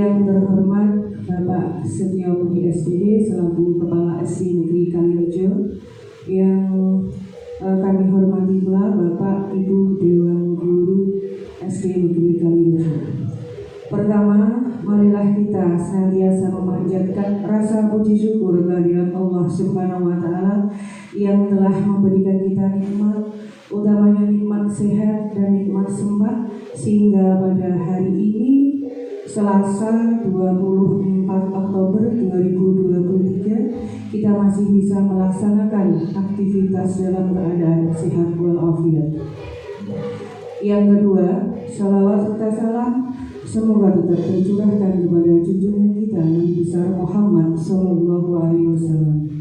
Yang terhormat Bapak Setiobudi SPD selaku Kepala SD Negeri Kalirejo, yang kami hormati pula Bapak Ibu Dewan Guru SD Negeri Kalirejo. Pertama, marilah kita senantiasa memanjatkan rasa puji syukur kehadirat Allah Subhanahu wa Ta'ala yang telah memberikan kita nikmat, utamanya nikmat sehat dan nikmat sempat, sehingga pada hari ini Selasa 24 Oktober 2023 kita masih bisa melaksanakan aktivitas dalam keadaan sehat walafiat. Yang kedua, salawat serta salam semoga tetap tercurahkan kepada junjungan kita Nabi besar Muhammad SAW.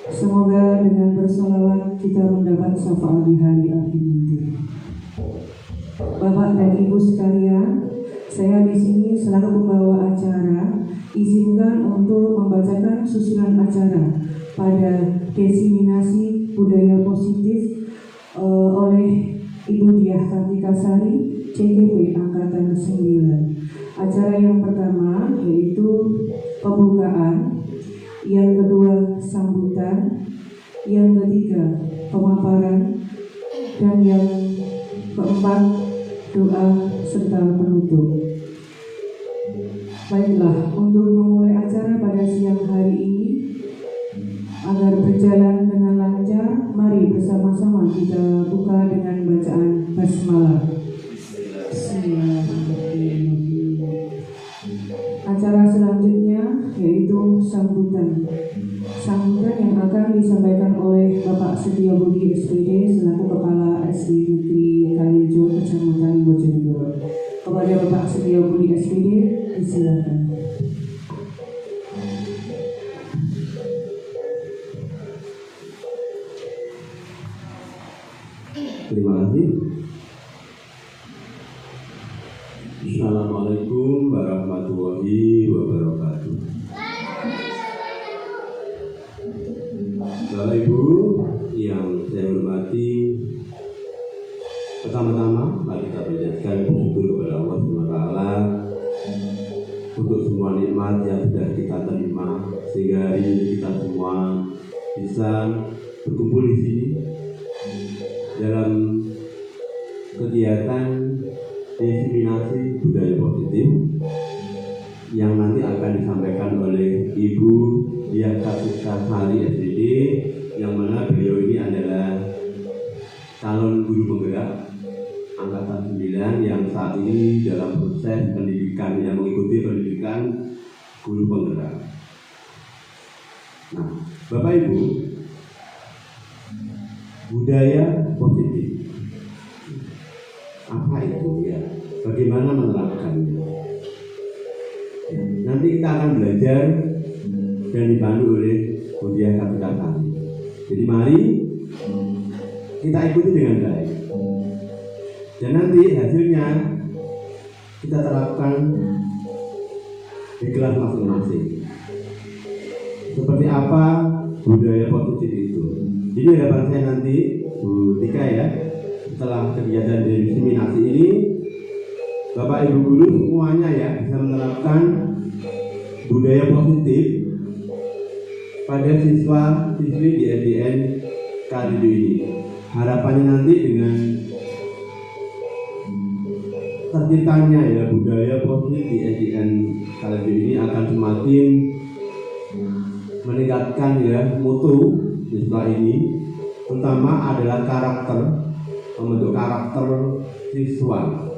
Semoga dengan bersalawat kita mendapat syafaat di hari akhir nanti. Bapak dan Ibu sekalian, saya di sini selaku pembawa acara izinkan untuk membacakan susunan acara pada diseminasi budaya positif oleh Ibu Diah Kartikasari, CGP Angkatan 9. Acara yang pertama yaitu pembukaan, yang kedua sambutan, yang ketiga pemaparan, dan yang keempat doa serta penutup. Baiklah, untuk memulai acara pada siang hari ini agar berjalan dengan lancar, mari bersama-sama kita buka dengan bacaan basmalah. Acara selanjutnya yaitu sambutan. Sambutan yang akan disampaikan oleh Bapak Setiobudi SPD selaku Kepala SD Negeri Kalirejo Kecamatan Bojonegoro. Kepada Bapak Setiobudi SPD, disilakan. Terima kasih. Assalamualaikum warahmatullahi wabarakatuh. Bapak Ibu yang saya hormati, pertama-tama mari kita panjatkan bersyukur kepada Allah SWT untuk semua nikmat yang sudah kita terima, sehingga hari ini kita semua bisa berkumpul di sini dalam kegiatan diseminasi budaya positif yang nanti akan disampaikan oleh Ibu Diah Kartikasari SPD, yang mana beliau ini adalah calon guru penggerak Angkatan 9 yang saat ini dalam proses pendidikan, yang mengikuti pendidikan guru penggerak. Nah, Bapak Ibu, budaya positif apa itu ya? Bagaimana menerapkannya? Ya, nanti kita akan belajar dan dibantu oleh Bu Diah Kartikasari. Jadi mari kita ikuti dengan baik. Dan nanti hasilnya kita terapkan di kelas masing-masing. Seperti apa budaya positif itu? Jadi harapan saya nanti Bu Tika ya, setelah kegiatan diseminasi ini, Bapak Ibu guru semuanya ya bisa menerapkan budaya positif pada siswa-siswi di SDN Kalirejo ini. Harapannya nanti dengan terciptanya ya budaya positif di SDN Kalirejo ini akan semakin meningkatkan ya mutu siswa ini, terutama adalah membentuk karakter siswa,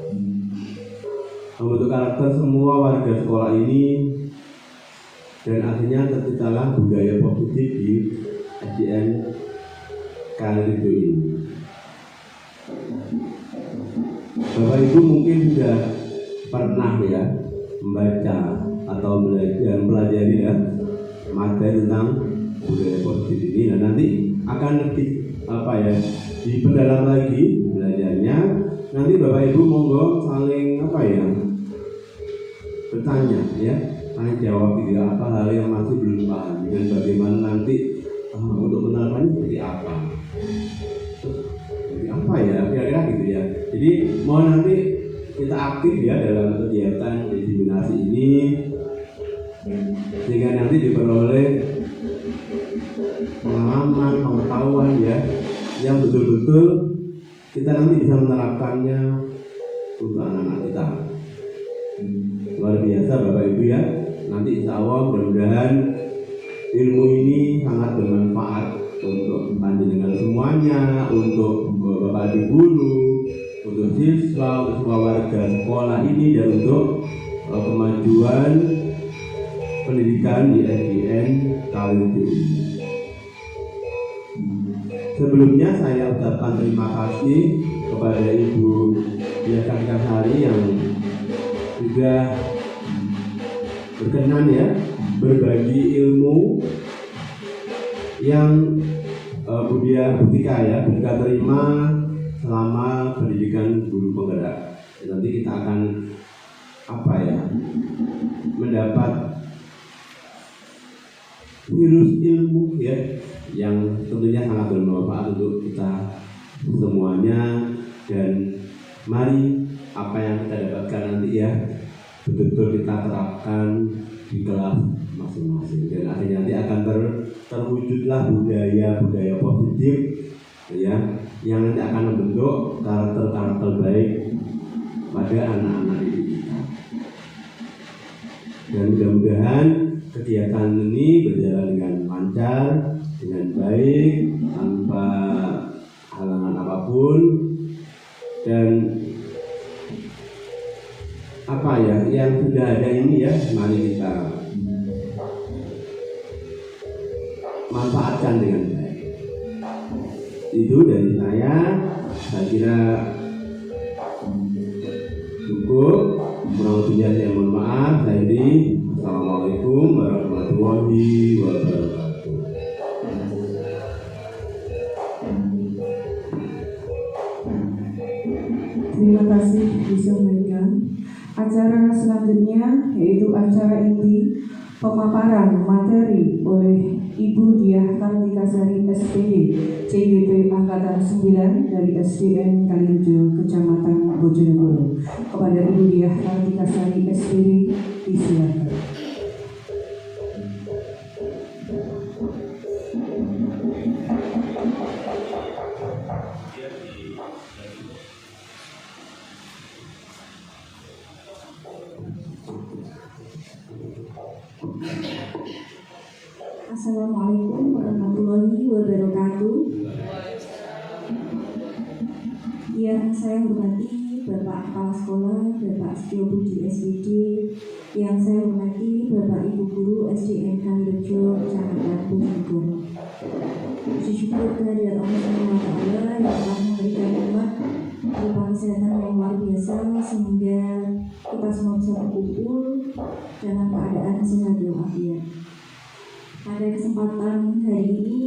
membentuk karakter semua warga sekolah ini, dan akhirnya terciptalah budaya positif di SDN Kalirejo ini. Bapak Ibu mungkin sudah pernah ya membaca atau belajar mempelajari ya materi tentang budaya positif ini, dan nanti akan lebih diperdalam lagi belajarnya. Nanti Bapak Ibu monggo saling bertanya ya, tanya jawab gitu ya, apa hal yang masih belum paham dan bagaimana nanti untuk penerapannya seperti apa. Jadi apa ya kira-kira gitu ya. Jadi mau nanti kita aktif ya dalam kegiatan diseminasi ini, sehingga nanti diperoleh pengalaman, pengetahuan ya, yang betul-betul kita nanti bisa menerapkannya untuk anak-anak kita. Luar biasa Bapak Ibu ya. Nanti insya Allah mudah-mudahan ilmu ini sangat bermanfaat untuk panjenengan semuanya, untuk Bapak Ibu guru, untuk siswa, untuk semua warga sekolah ini, dan untuk kemajuan pendidikan di SDN Kalirejo ini. Sebelumnya saya ucapkan terima kasih kepada Ibu Diah Kartikasari yang sudah berkenan ya berbagi ilmu yang Bu Diah Butika terima selama pendidikan guru penggerak. Nanti kita akan mendapat virus ilmu ya yang tentunya sangat bermanfaat untuk kita semuanya, dan mari apa yang kita dapatkan nanti ya betul-betul kita terapkan di kelas masing-masing, dan akhirnya nanti akan terwujudlah budaya positif ya yang nanti akan membentuk karakter baik pada anak-anak didik kita. Dan mudah-mudahan kegiatan ini berjalan dengan lancar, dengan baik, tanpa halangan apapun, dan yang sudah ada ini ya mari kita manfaatkan dengan baik. Itu dari saya kira cukup. Kurang lebihnya saya mohon maaf. Assalamualaikum warahmatullahi wabarakatuh. Terima kasih disampaikan. Acara selanjutnya yaitu acara inti pemaparan materi oleh Ibu Diah Kartikasari SPD CGP Angkatan 9 dari SDN Kalirejo Kecamatan Bojonegoro. Kepada Ibu Diah Kartikasari SPD disilakan. Assalamualaikum warahmatullahi wabarakatuh. Yang saya hormati Bapak Kepala Sekolah, Bapak Setiobudi SPD, yang saya hormati Bapak Ibu Guru SDN Kalirejo Kecamatan Bojonegoro. Puji syukur kehadirat Allah Subhanahu wa Ta'ala yang telah memberikan nikmat berupa kesehatan yang luar biasa sehingga kita semua bisa berkumpul dalam keadaan sehat walafiat. Pada kesempatan hari ini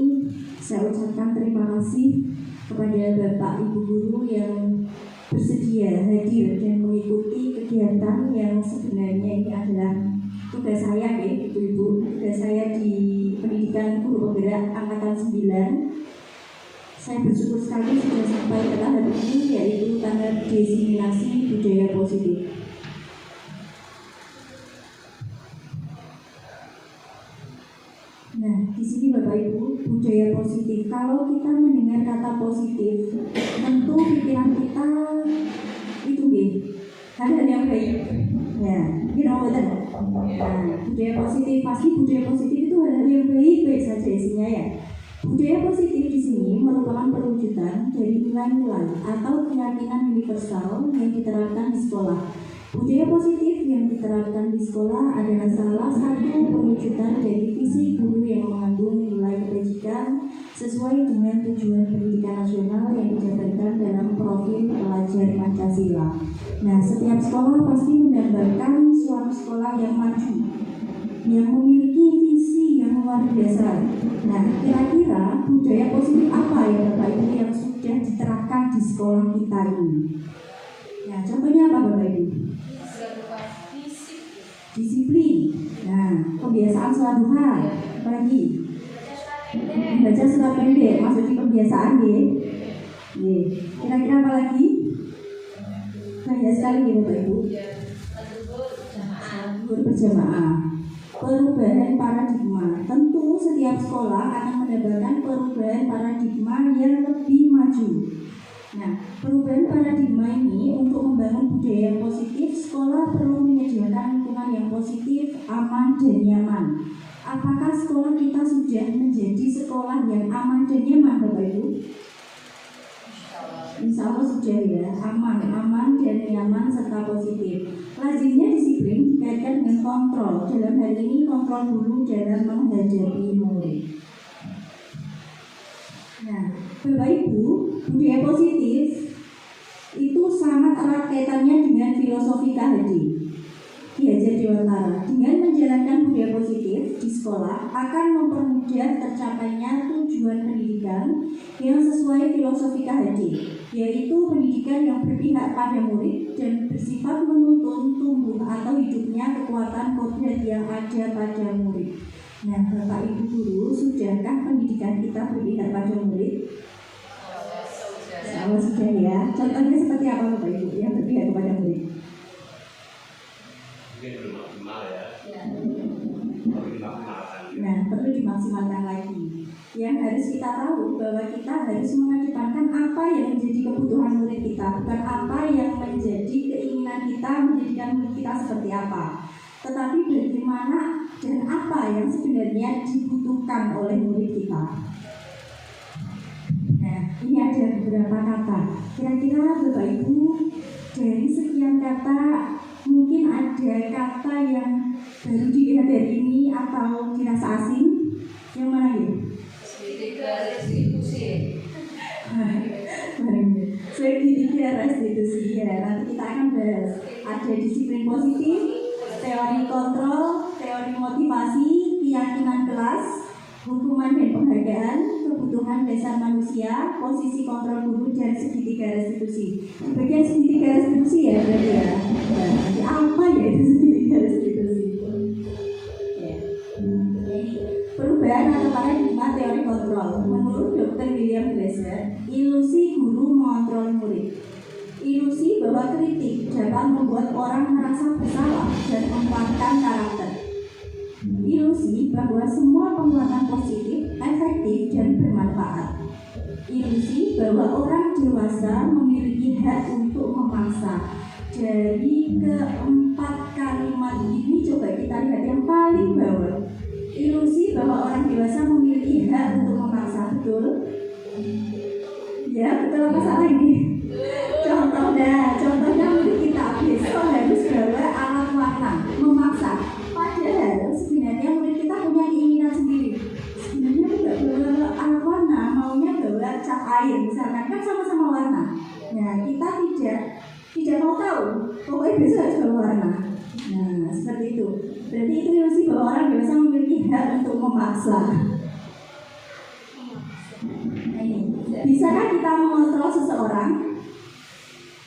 saya ucapkan terima kasih kepada Bapak Ibu Guru yang bersedia hadir dan mengikuti kegiatan yang sebenarnya ini adalah tugas saya Ibu-Ibu, tugas saya di pendidikan guru penggerak Angkatan 9. Saya bersyukur sekali sudah sampai ke tahap ini, yaitu tahap diseminasi budaya positif. Nah, di sini Bapak Ibu, budaya positif. Kalau kita mendengar kata positif, tentu pikiran kita itu hal-hal yang baik. Ya, betul. Nah, budaya positif, pasti budaya positif itu hal-hal yang baik saja isinya ya. Budaya positif di sini merupakan perwujudan dari nilai-nilai atau keyakinan universal yang diterapkan di sekolah. Budaya positif yang diterapkan di sekolah adalah salah satu perwujudan dari visi guru yang mengandung nilai kebajikan sesuai dengan tujuan pendidikan nasional yang dijabarkan dalam profil pelajar Pancasila. Nah, setiap sekolah pasti mendambakan suatu sekolah yang maju, yang memiliki visi yang luar biasa. Nah, kira-kira budaya positif apa ya Bapak Ibu yang sudah diterapkan di sekolah kita ini? Ya, contohnya apa Bapak Ibu? Disiplin. Nah, kebiasaan sholat duha. Apa lagi? Baca surat pendek, maksudnya kebiasaan ya. Kira-kira apa lagi? Banyak sekali ya Bapak Ibu. Berjamaah. Perubahan paradigma. Tentu setiap sekolah akan mendapatkan perubahan paradigma yang lebih maju. Nah, perubahan paradigma ini untuk membangun budaya yang positif, sekolah perlu menyediakan lingkungan yang positif, aman, dan nyaman. Apakah sekolah kita sudah menjadi sekolah yang aman dan nyaman, Bapak Ibu? Insya Allah sudah ya, aman dan nyaman serta positif. Lazimnya disiplin dikaitkan dengan kontrol. Dalam hal ini kontrol guru dalam menghadapi murid. Nah, Bapak Ibu, budaya positif itu sangat erat kaitannya dengan filosofi KHD Ki Hajar Dewantara. Dengan menjalankan budaya positif di sekolah akan mempermudah tercapainya tujuan pendidikan yang sesuai filosofi KHD, yaitu pendidikan yang berpihak pada murid dan bersifat menuntun tumbuh atau hidupnya kekuatan kodrat yang ada pada murid. Nah, Bapak Ibu guru, sudahkah pendidikan kita berpihak pada murid? Sudah ya. Contohnya seperti apa Bapak Ibu yang berpihak kepada murid? Mungkin belum maksimal ya. Nah, perlu dimaksimalkan lagi. Yang harus kita tahu bahwa kita harus mengedepankan apa yang menjadi kebutuhan murid kita, bukan apa yang menjadi keinginan kita menjadikan murid kita seperti apa, tetapi bagaimana dan apa yang sebenarnya dibutuhkan oleh murid kita. Nah, ini ada beberapa kata. Kira-kira Bapak Ibu dari sekian kata mungkin ada kata yang baru dilihat dari ini atau dirasa asing. Yang mana ya? Segitiga restitusi ya. Nanti kita akan bahas. Ada disiplin positif, teori kontrol, teori motivasi, keyakinan kelas, hukuman dan penghargaan, kebutuhan dasar manusia, posisi kontrol guru, dan segitiga restitusi. Bagian segitiga restitusi ya berarti ya. Nah, apa ya itu segitiga restitusi? Ya. Perubahan atau paradigma teori kontrol. Menurut Dr. William Glasser, ilusi guru mengontrol murid. Ilusi bahwa kritik dapat membuat orang merasa bersalah dan menguatkan karakter. Ilusi bahwa semua penguatan positif, efektif, dan bermanfaat. Ilusi bahwa orang dewasa memiliki hak untuk memaksa. Dari keempat kalimat ini coba kita lihat yang paling bawah. Ilusi bahwa orang dewasa memiliki hak untuk memaksa, betul? Ya, betul apa salah ini? Contohnya murid kita besok harus bawa alat warna, memaksa. Padahal sebenarnya murid kita punya keinginan sendiri. Sebenarnya tidak bawa alat warna, maunya bawa cat air, misalkan kan sama-sama warna. Nah, kita tidak mau tahu, pokoknya besok harus bawa warna. Nah, seperti itu. Berarti itu ilusi bahwa orang dewasa memiliki hak untuk memaksa. Nah, ini. Bisakah kita mengontrol seseorang?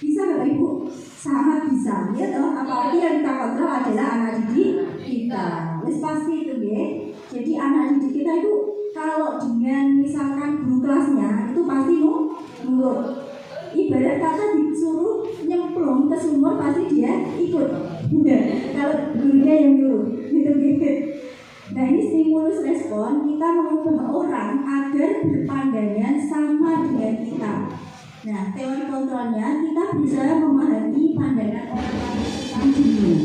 Bisa Bapak Ibu? Sangat bisa, ya toh. Apalagi yang kita kontrol adalah anak didik kita. Wes pasti itu ya. Jadi anak didik kita itu kalau dengan misalkan guru kelasnya itu pasti nurut. Ibarat kata disuruh nyemplung ke sumur pasti dia ikut. Kalau gurunya yang nyuruh, gitu. Nah, ini stimulus respon kita mengubah orang agar berpandangan sama dengan kita. Nah, teori kontrolnya kita bisa memahami pandangan orang lain tentang dunia.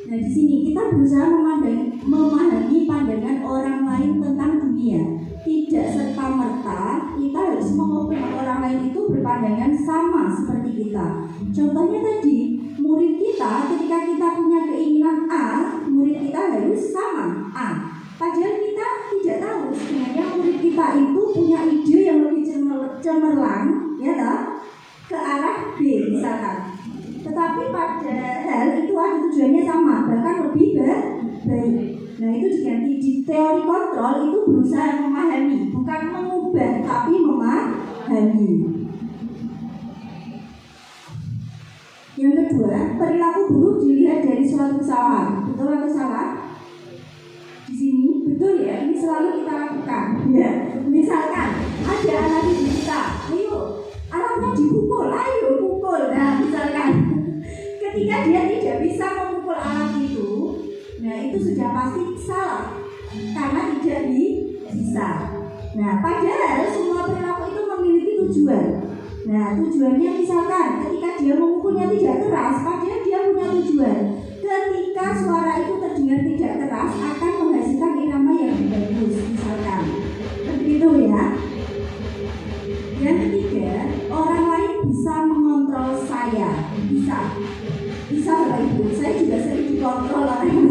Nah, di sini kita berusaha memahami pandangan orang lain tentang dunia. Tidak serta-merta kita harus mengubah orang lain itu berpandangan sama seperti kita. Contohnya tadi, murid kita ketika kita punya keinginan A, murid kita harus sama A. Padahal kita tidak tahu sebenarnya murid kita itu punya ide yang lebih cemerlang, ya toh, ke arah B misalkan. Tetapi padahal itu ada tujuannya sama, bahkan lebih baik. Nah, itu diganti di teori kontrol itu berusaha memahami, bukan mengubah, tapi memahami. Yang kedua, perilaku guru dilihat dari suatu kesalahan. Betul atau salah? Di sini betul ya, ini selalu kita lakukan. Ya, misalkan ada anak didik kita, ayo anaknya dipukul, ayo pukul. Nah, misalkan itu sudah pasti salah karena tidak bisa. Nah, padahal semua perilaku itu memiliki tujuan. Nah, tujuannya misalkan ketika dia memukulnya tidak keras, padahal dia punya tujuan. Ketika suara itu terdengar tidak keras akan menghasilkan irama yang lebih bagus, misalkan. Begitu ya. Yang ketiga, orang lain bisa mengontrol saya. Bisa Bapak Ibu. Saya juga sering dikontrol orang lain.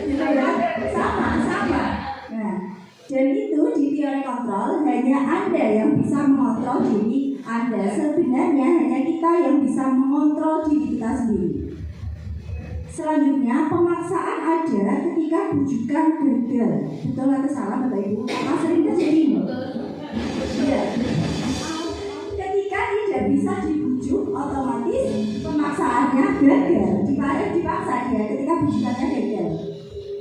Gitu ya. Sama. Nah, dan itu di teori kontrol hanya Anda yang bisa mengontrol diri Anda. Sebenarnya hanya kita yang bisa mengontrol diri kita sendiri. Selanjutnya, pemaksaan ada ketika bujukan gagal. Betul atau salah Bapak Ibu? Apa sering terjadi ini? Ya. Ketika tidak bisa dibujuk, otomatis pemaksaannya gagal. Dipaksa dia ketika bujukannya gagal.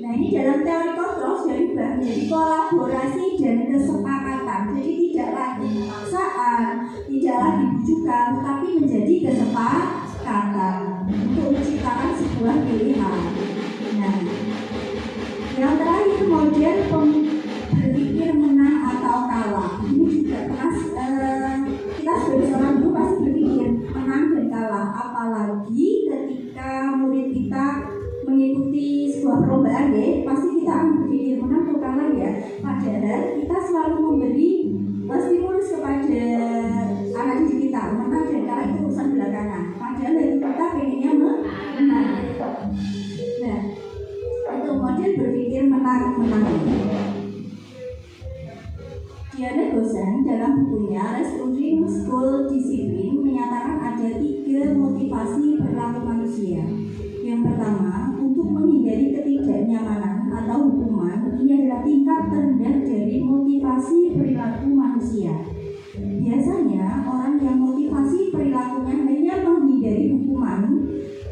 Nah, ini dalam teori kontrol sudah diubah menjadi kolaborasi dan kesepakatan. Jadi tidak lagi pemaksaan, tidak lagi bujukan, tapi menjadi kesepakatan untuk menciptakan sebuah pilihan. Nah, yang terakhir model berpikir menang atau kalah. Ini juga kita sebagai seorang guru pasti berpikir menang dan kalah. Apalagi ketika murid kita mengikuti sebuah perlombaan ya, pasti kita akan berpikir menang atau kalah ya. Padahal kita selalu memberi stimulus kepada anak didik kita. Menang dan kalah itu urusan belakangan. Padahal kita pengennya menang. Nah, untuk model berpikir menang. Diana Gosan dalam bukunya Restoring School Discipline menyatakan ada 3 motivasi perilaku manusia. Yang pertama, untuk menghindari ketidaknyamanan atau hukuman. Ini adalah tingkat terendah dari motivasi perilaku manusia. Biasanya orang yang motivasi perilakunya hanya menghindari hukuman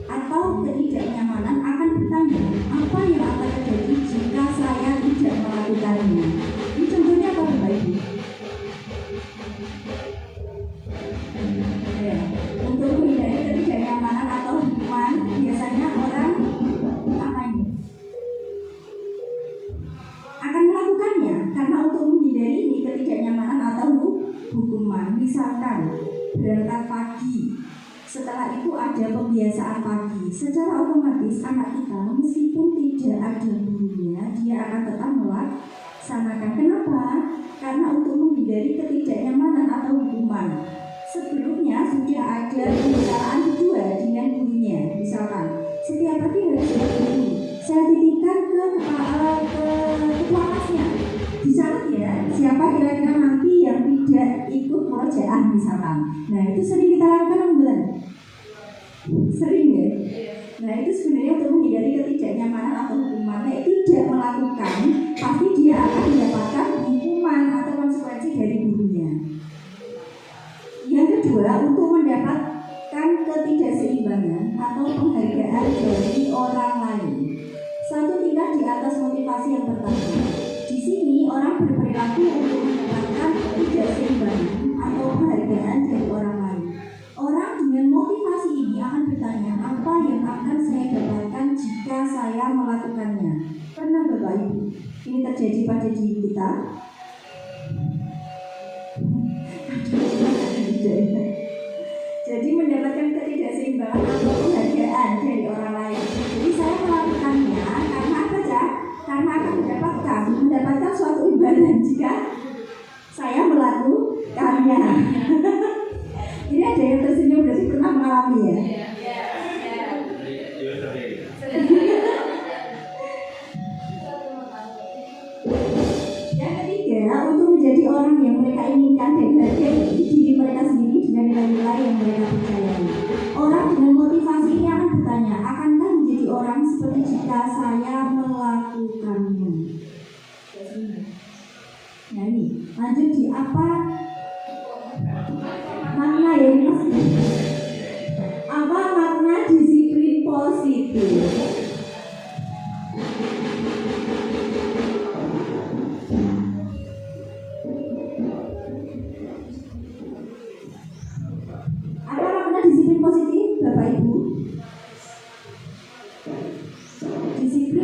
atau ketidaknyamanan akan bertanya, apa yang akan terjadi jika saya tidak melakukannya? Ini contohnya apa Bapak Ibu? Untuk menghindari ketidaknyamanan atau hukuman, biasanya orang apa ini? Akan melakukannya karena untuk menghindari ini ketidaknyamanan atau hukuman. Misalkan berangkat pagi, setelah itu ada pembiasaan pagi. Secara otomatis anak kita meskipun tidak ada gurunya, dia akan tetap melaksanakan. Kenapa? Karena untuk menghindari ketidaknyamanan atau hukuman. Sebelumnya sudah ada pembicaraan kedua dengan gurunya. Misalkan setiap pagi harus ada guru. Saya titipkan ke ketua kelasnya. Dicatat ya, siapa kira-kira nanti yang tidak ikut murojaah misalkan. Nah, itu sering kita lakukan bulan. Sering ya. Nah, itu sebenarnya untuk menghindari ketidaknyamanan atau hukuman. Nah, tidak melakukan, pasti dia akan mendapatkan hukuman atau konsekuensi dari gurunya. Yang kedua, untuk mendapatkan ketidakseimbangan atau penghargaan dari orang lain. Satu tingkat di atas motivasi yang pertama. Di sini orang berperilaku untuk mendapatkan ketidakseimbangan atau penghargaan dari orang lain. Orang dengan motivasi ini akan bertanya, apa yang akan saya dapatkan jika saya melakukannya? Pernah Bapak Ibu ini terjadi pada diri kita? Jadi mendapatkan ketidakseimbangan atau penghargaan dari orang lain. Jadi saya melakukannya karena apa ya? Karena akan mendapatkan suatu imbalan jika saya melakukannya. Ini ada yang tersenyum berarti pernah mengalami ya? Yang ketiga, untuk menjadi orang yang mereka inginkan dan bahagia diri mereka sendiri dengan nilai-nilai yang mereka percayai. Orang dengan motivasi ini akan bertanya, akankah menjadi orang seperti jika saya melakukannya? Nah ini, lanjut di apa makna ya Mas? Apa makna disiplin positif? Apa makna disiplin positif, Bapak Ibu? Disiplin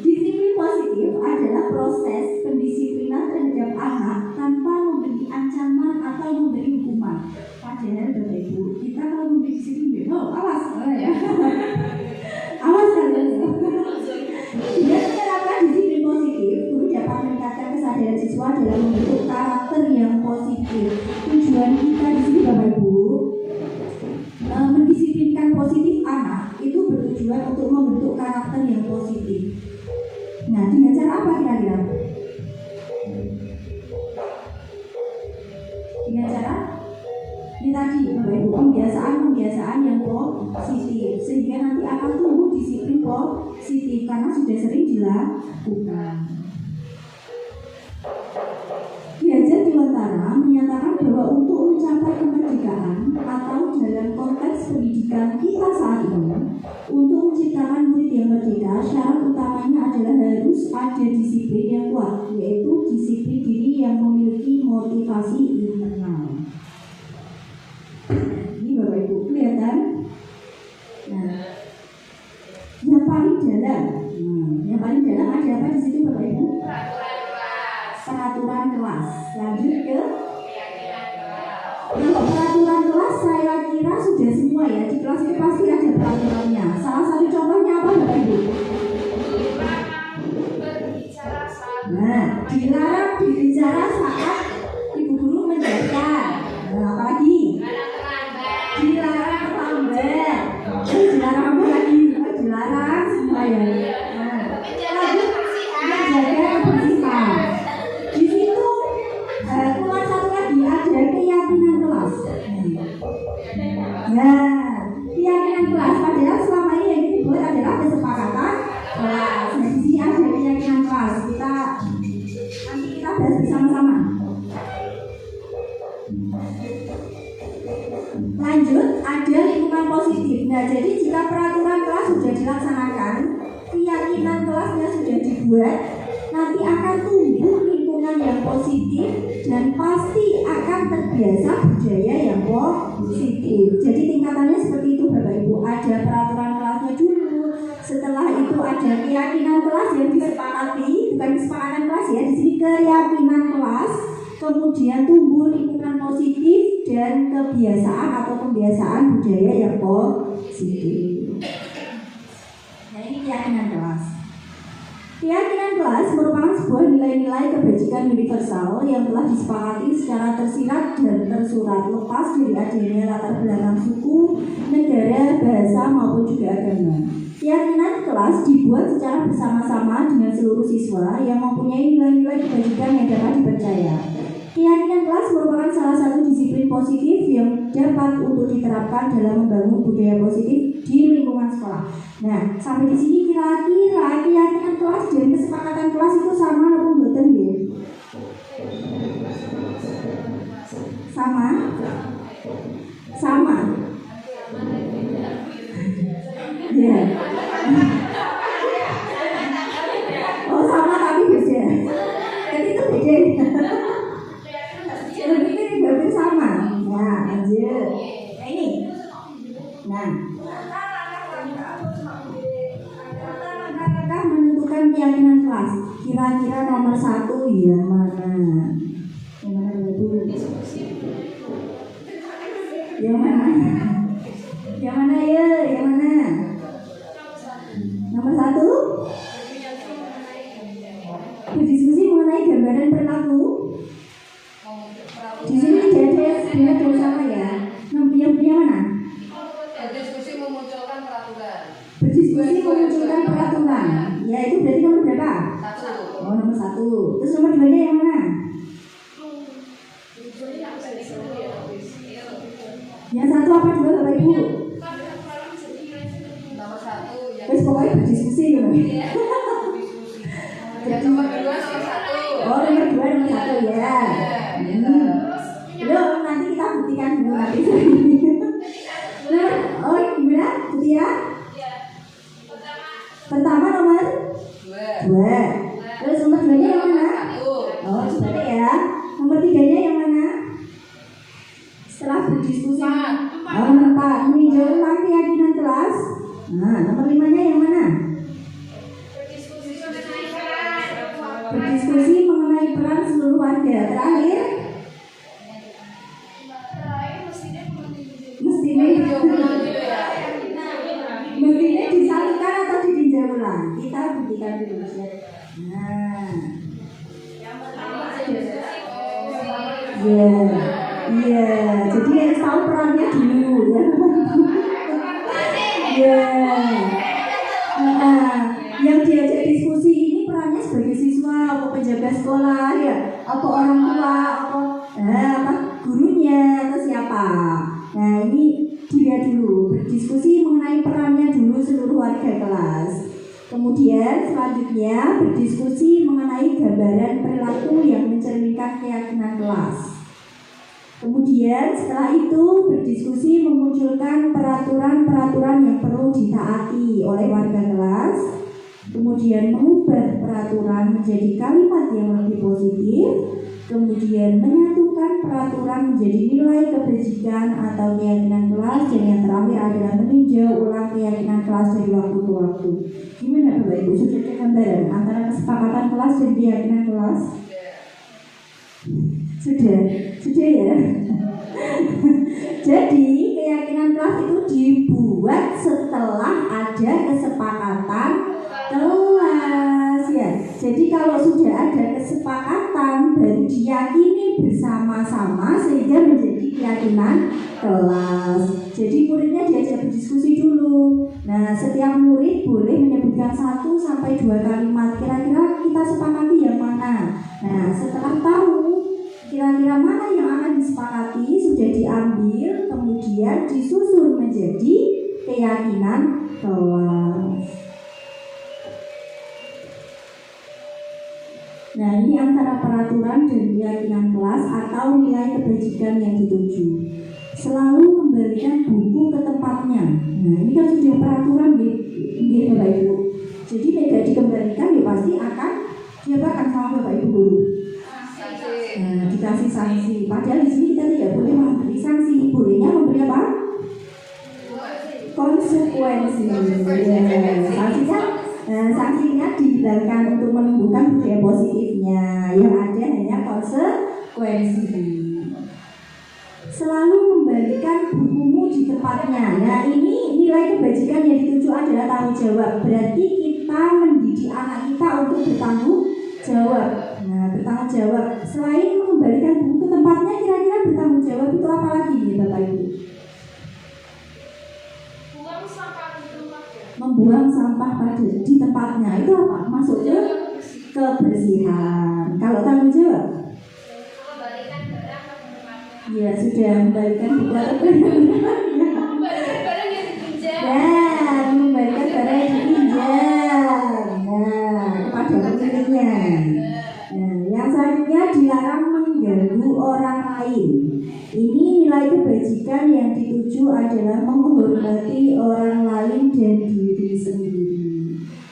disiplin positif adalah proses pendisiplinan terhadap anak tanpa memberi ancaman atau memberi hukuman. Padahal Bapak Ibu, kita kalau memberi disiplin, awas, ya. Awas kalian. Dengan menerapkan disiplin positif, guru dapat meningkatkan kesadaran siswa dalam membentuk karakter yang positif. Tujuan kita di sini Bapak Ibu, mendisiplinkan positif anak itu bertujuan untuk membentuk karakter yang positif. Nah, dengan cara apa kira-kira? Dengan cara ini tadi Bapak Ibu, pembiasaan yang positif sehingga nanti akan tumbuh disiplin positif karena sudah sering dilakukan. Ki Hajar Dewantara menyatakan bahwa untuk mencapai kemerdekaan atau dalam konteks pendidikan kita saat ini, untuk menciptakan murid yang merdeka, syarat utamanya adalah harus ada disiplin yang kuat, yaitu disiplin diri yang memiliki motivasi internal. Ini Bapak Ibu kelihatan? Nah, yang paling dalam ada apa di situ Bapak Ibu? Peraturan kelas. Lanjut ke kalau peraturan kelas saya kira sudah semua ya, di kelas itu pasti ada peraturannya. Salah satu contohnya apa Bapak Ibu? Nah, dilarang berbicara saat ibu guru mengajarkan. Nah, apalagi? Dilarang terlambat. Dilarang apa lagi? Dilarang semua ya. Nah, lanjut menjaga kebersihan. Di situ keluar satu lagi ada keyakinan kelas. Nah, keyakinan kelas padahal selama ini yang dibuat adalah kesepakatan kelas. Nah, di sini ada keyakinan kelas. Nanti kita bahas bersama-sama. Lanjut, ada lingkungan positif. Nah, jadi jika peraturan kelas sudah dilaksanakan, keyakinan kelasnya sudah dibuat, nanti akan tumbuh lingkungan yang positif dan pasti akan terbiasa budaya yang positif. Jadi tingkatannya seperti itu Bapak Ibu. Ada peraturan kelasnya dulu, setelah itu ada keyakinan kelas yang disepakati, bukan kesepakatan kelas ya, di sini keyakinan kelas, kemudian tumbuh lingkungan positif dan kebiasaan atau pembiasaan budaya yang positif. Nah, ini keyakinan kelas. Keyakinan kelas merupakan sebuah nilai-nilai kebajikan universal yang telah disepakati secara tersirat dan tersurat, lepas dari adanya latar belakang suku, negara, bahasa maupun juga agama. Keyakinan kelas dibuat secara bersama-sama dengan seluruh siswa yang mempunyai nilai-nilai kebajikan yang dapat dipercaya. Keyakinan kelas merupakan salah satu disiplin positif yang dapat untuk diterapkan dalam membangun budaya positif di lingkungan sekolah. Nah, sampai di sini kira-kira keyakinan kelas dan kesepakatan kelas itu sama atau bukan ya? Sama? Sama? Ya. Oh, sama tapi beda. Jadi itu beda. Ini berarti sama. Nah, lanjut. Nah, ini. Nah, langkah menentukan keyakinan kelas. Kira-kira nomor 1 ya mana? Yang mana dulu? Yang mana? Yang mana ya? Yang mana? Nomor 1? Berdiskusi mengenai gambaran perilaku. Di sini dia ada sama ya. Yang punya mana? Berdiskusi memunculkan peraturan. Berdiskusi memunculkan peraturan. Ya, itu berarti nomor berapa? 1. Oh, nomor 1. Terus nomor 2-nya yang mana? Yang 1 apa 2 Bapak Ibu? Nomor 1 yang Terus pokoknya berdiskusi ya. yang nomor 2 nomor 1. Oh, nomor 2 nomor 1 ya. Loh, nanti kita buktikan dulu nanti. Oh, gimana? Bukti ya? Pertama nomor 2. Terus nomor 2-nya yang mana? Oh, sebentar ya. Nomor 3-nya yang mana? Setelah berdiskusi. Oh, nomor 4. Meninjau tentang keyakinan kelas. Nah, nomor 5-nya yang mana? Berdiskusi berdiskusi mengenai peran seluruh warga. Terakhir, mestinya disatukan atau ditinjau ulang. Kita buktikan dulu. Nah, iya. Jadi harus tahu perannya dulu ya. Ya. Yang diajak diskusi ini perannya sebagai siswa, atau penjaga sekolah ya, atau orang tua, atau gurunya, atau siapa. Nah, ini dilihat dulu, berdiskusi mengenai perannya dulu seluruh warga kelas. Kemudian selanjutnya berdiskusi mengenai gambaran perilaku yang mencerminkan keyakinan kelas. Kemudian setelah itu berdiskusi memunculkan peraturan-peraturan yang perlu ditaati oleh warga kelas. Kemudian mengubah peraturan menjadi kalimat yang lebih positif. Kemudian menyatukan peraturan menjadi nilai kebajikan atau keyakinan kelas. Dan yang terakhir adalah meninjau ulang keyakinan kelas dari waktu ke waktu. Gimana Bapak Ibu? Sudah ada gambaran antara kesepakatan kelas dan keyakinan kelas? Sudah ya. Jadi keyakinan kelas itu dibuat setelah ada kesepakatan kelas ya. Jadi kalau sudah ada kesepakatan baru diyakini bersama-sama sehingga menjadi keyakinan kelas. Jadi muridnya diajak berdiskusi dulu. Nah, setiap murid boleh menyebutkan 1-2 kalimat. Kira-kira kita sepakati yang mana? Nah, setelah tahu kira-kira mana yang akan disepakati sudah diambil, kemudian disusun menjadi keyakinan kelas. Nah, ini antara peraturan dan keyakinan kelas atau nilai kebajikan yang dituju. Selalu kembalikan buku ke tempatnya. Nah, ini kan sudah peraturan di Bapak Ibu. Jadi tidak dikembalikan ya pasti akan diapakan sama Bapak Ibu guru. Nah, dikasih sanksi. Padahal di sini kita tidak boleh memberi sanksi. Bolehnya memberi apa? Konsekuensi. Sanksinya dihilangkan untuk menumbuhkan budaya positifnya. Yang ada hanya konsekuensi. Selalu kembalikan bukumu di tempatnya. Nah, ini nilai kebajikan yang dituju adalah tanggung jawab. Berarti kita mendidik anak kita untuk bertanggung jawab. Nah, bertanggung jawab. Selain mengembalikan buku ke tempatnya, kira-kira bertanggung jawab itu apa lagi nih Bapak Ibu? Membuang sampah di tempatnya. Itu apa? Masuk ke kebersihan. Kalau tanggung jawab? Ya, sudah membalikan buku atau Membalikan barang yang dipinjam. ya, membalikan barang yang dipinjam. Nah, kepada pemiliknya. Nah, yang selanjutnya dilarang mengganggu orang lain. Ini nilai kebajikan yang dituju adalah menghormati orang lain dan diri sendiri.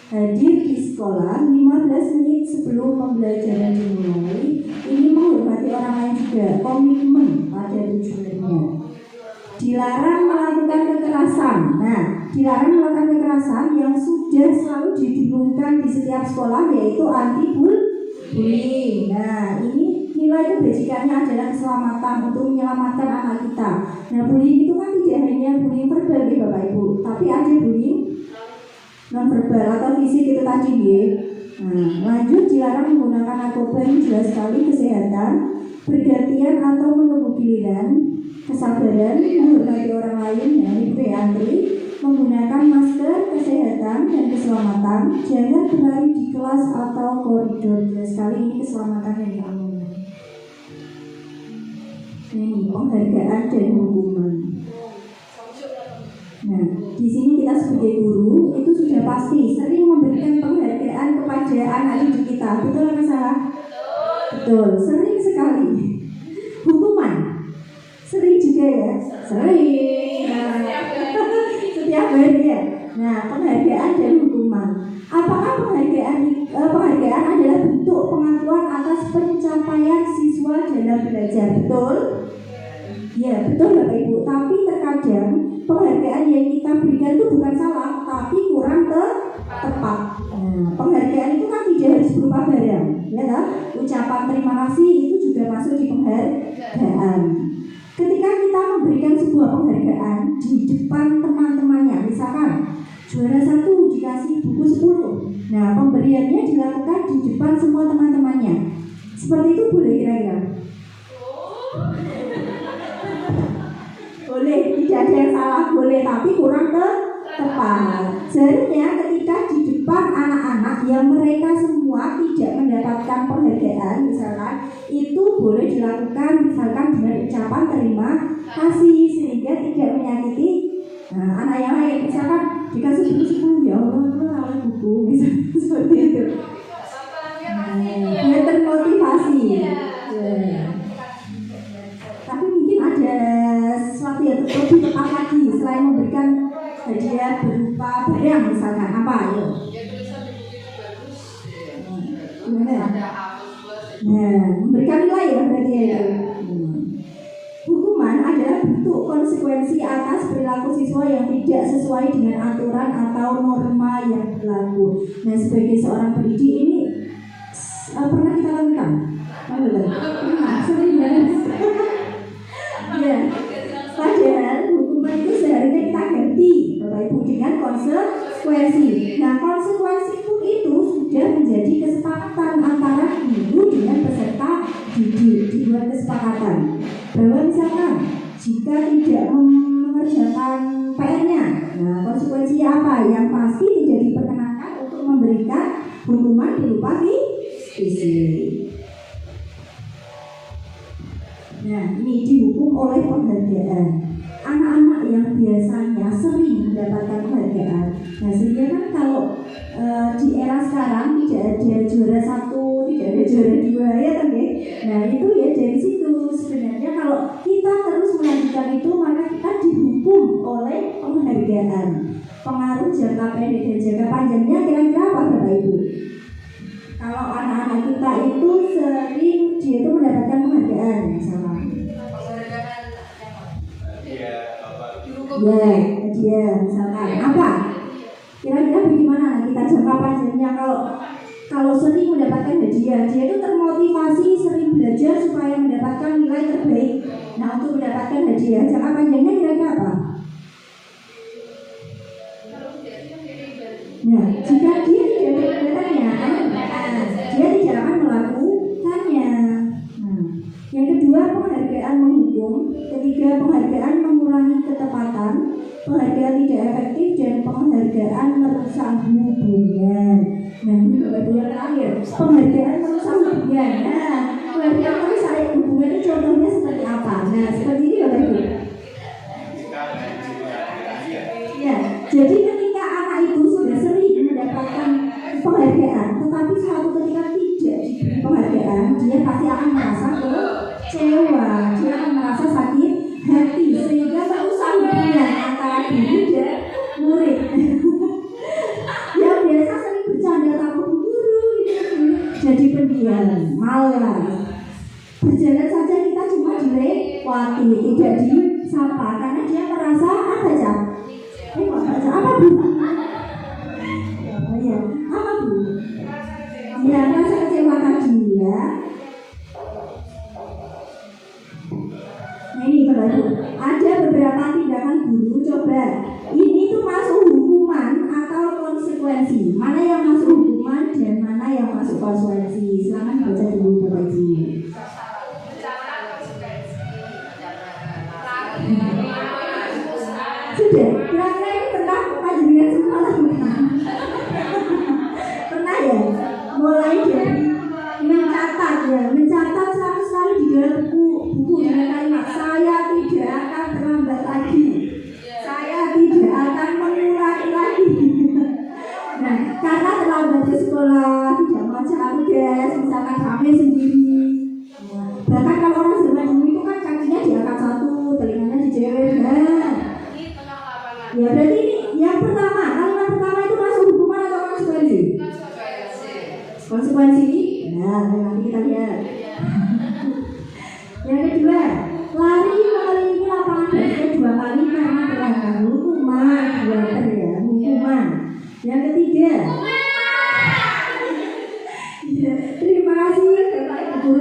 Hadir di sekolah 15 menit sebelum pembelajaran dimulai. Ini menghormati orang lain juga, komitmen pada tujuannya. Dilarang melakukan kekerasan. Nah, dilarang melakukan kekerasan yang sudah selalu didengungkan di setiap sekolah, yaitu anti-bullying. Nah, ini nilai kebajikannya adalah keselamatan untuk menyelamatkan anak kita. Nah, bullying itu kan tidak hanya bullying verbal nih Bapak Ibu, tapi ada bullying non verbal atau fisik itu tadi ya. Nah, lanjut dilarang menggunakan narkoba, ini jelas sekali kesehatan, bergantian atau menunggu giliran, kesabaran, menghormati orang lain, ya, ini antri, menggunakan masker, kesehatan dan keselamatan, jangan berlari di kelas atau koridor. Jelas sekali ini keselamatan yang diamankan. Ini penghargaan dan hukuman. Nah, di sini kita sebagai guru itu sudah pasti sering memberikan penghargaan kepada anak didik kita. Betul atau salah? Betul, sering sekali. Hukuman sering juga ya, sering. Setiap hari ya. Nah, penghargaan dan hukuman. Apakah penghargaan adalah bentuk pengakuan atas pencapaian siswa dalam belajar? Betul? Ya, betul Bapak Ibu. Tapi terkadang penghargaan yang kita berikan itu bukan salah, tapi kurang tepat. Nah, penghargaan itu kan tidak harus berupa barang, ucapan terima kasih itu juga masuk di penghargaan. Ketika kita memberikan sebuah penghargaan di depan teman-temannya, misalkan juara 1 dikasih buku 10. Nah, pemberiannya dilakukan di depan semua teman-temannya. Seperti itu boleh kira-kira? Boleh, tidak ada yang salah, boleh, tapi kurang tepat. Seharusnya ketika di depan anak-anak yang mereka semua tidak mendapatkan penghargaan, misalkan, itu boleh dilakukan misalkan dengan ucapan terima kasih sehingga tidak menyakiti anak yang lain. Misalkan dikasih buku 10, ya Allah, oleh buku, misalnya seperti itu. Dia termotivasi. Tapi mungkin ada sesuatu yang lebih tepat lagi selain memberikan hadiah berupa barang, misalkan apa? Ayo. Memberikan nilai ya berarti ya. Hukuman adalah bentuk konsekuensi atas perilaku siswa yang tidak sesuai dengan aturan atau norma yang berlaku. Nah, sebagai seorang pendidik ini pernah kita lakukan? Sering banget. Ya, padahal hukuman itu seharusnya kita ganti, Bapak Ibu, dengan konsekuensi. Nah, konsekuensi itu sudah menjadi kesepakatan antara guru dengan peserta didik. Dibuat kesepakatan bahwa misalkan jika tidak mengerjakan PR-nya, nah konsekuensinya apa? Yang pasti tidak diperkenankan untuk memberikan hukuman berupa fisik. Nah, ini dihukum oleh penghargaan. Anak-anak yang biasanya sering mendapatkan penghargaan. Nah, sehingga kan kalau di era sekarang tidak ada juara 1, tidak ada juara 2, ya kan ya? Nah, itu ya dari situ sebenarnya kalau kita terus melanjutkan itu maka kita dihukum oleh penghargaan. Pengaruh jangka pendek dan jangka panjangnya kira-kira apa Bapak Ibu? Kalau anak-anak kita itu sering dia itu mendapatkan penghargaan, misalnya. Ya, dia misalkan apa? Kira-kira bagaimana kita jangka panjangnya kalau sering mendapatkan hadiah, dia itu termotivasi sering belajar supaya mendapatkan nilai terbaik. Nah, untuk mendapatkan hadiah, jangka panjangnya kira-kira apa? Nah, jika dia tidak melakukannya, dia tidak akan melakukannya. Nah, yang kedua, penghargaan menghukum. Ketiga, penghargaan mengurangi ketepatan. Penghargaan tidak efektif dan penghargaan merusak hubungan. Nah, ini Bapak yang terakhir, penghargaan merusak hubungan. Nah, penghargaan merusak hubungan itu contohnya seperti apa? Nah, seperti ini Bapak Ibu. Ya, jadi ketika anak itu sudah sering mendapatkan penghargaan, tetapi suatu ketika tidak diberi penghargaan, dia pasti akan merasa kecewa, dia akan merasa sakit hati, sehingga merusak hubungan antara guru dan murid. Yang biasa sering bercanda sama guru gitu, jadi pendiam, malas. Berjalan saja kita cuma dilewati, tidak disapa, karena dia merasa apa aja. Apa Bu? Oh ya, apa Bu? Ya, rasa kecewa tadi ya. Nah ini Bapak Ibu, ada beberapa tindakan guru. Coba, ini tuh masuk hukuman atau konsekuensi. Mana yang masuk hukuman dan mana yang masuk konsekuensi? Silakan baca dulu Bapak Ibu. Sudah, kira-kira ini pernah panjenengan semua lakukan? Pernah ya? Mulai dari mencatat 100 kali di dalam buku dengan kalimat saya tidak akan terlambat lagi, saya tidak akan mengulangi lagi. Nah, karena terlambat di sekolah, tidak mau tugas, misalkan rame sendiri. Bahkan kalau orang zaman dulu itu kan kakinya diangkat satu, telinganya dijewel. Ya berarti ini yang pertama, kalimat pertama itu masuk hukuman atau konsekuensi? Konsekuensi. Nah, nanti kita lihat. Yang kedua, lari mengelilingi lapangan basket 2 kali karena pelanggar, hukuman. Ya, hukuman. Yang ketiga, terima kasih Bapak Ibu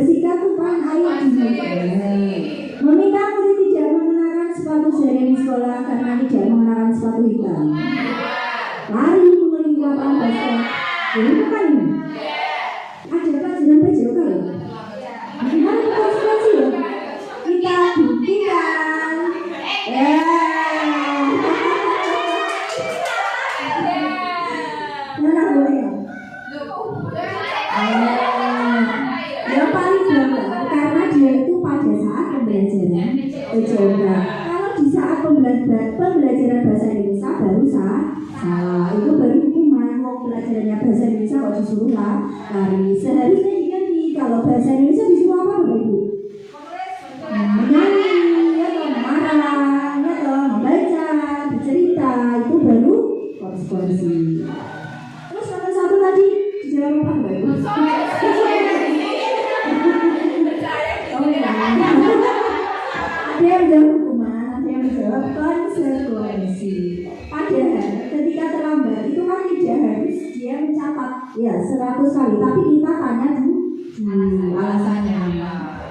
membersihkan tumpahan air di meja, meminta murid tidak mengenakan sepatu seharian di sekolah karena tidak mengenakan sepatu hitam, lari mengelilingi lapangan basket. Jadi apa ini? Ada pelajaran PJOK loh. Gimana konsekuensi ya? Kita buktikan. Mana boleh ya? Yang paling gampang karena dia itu pada saat pembelajaran PJOK. Kalau di saat pembelajaran bahasa Indonesia baru salah, itu baru hukuman. Mau pelajarannya bahasa Indonesia kok disuruh lari. Seharusnya diganti. Kalau bahasa Indonesia disuruh apa Bapak Ibu? Menyanyi, ya toh, marah, ya toh, membaca, bercerita, itu baru konsekuensi. Terus satu tadi dijawab apa Bapak Ibu? Ada yang menjawab hukuman, ada yang menjawab konsekuensi. Padahal ketika terlambat itu kan tidak harus dia mencatat ya 100 kali, tapi kita tanya dulu alasannya.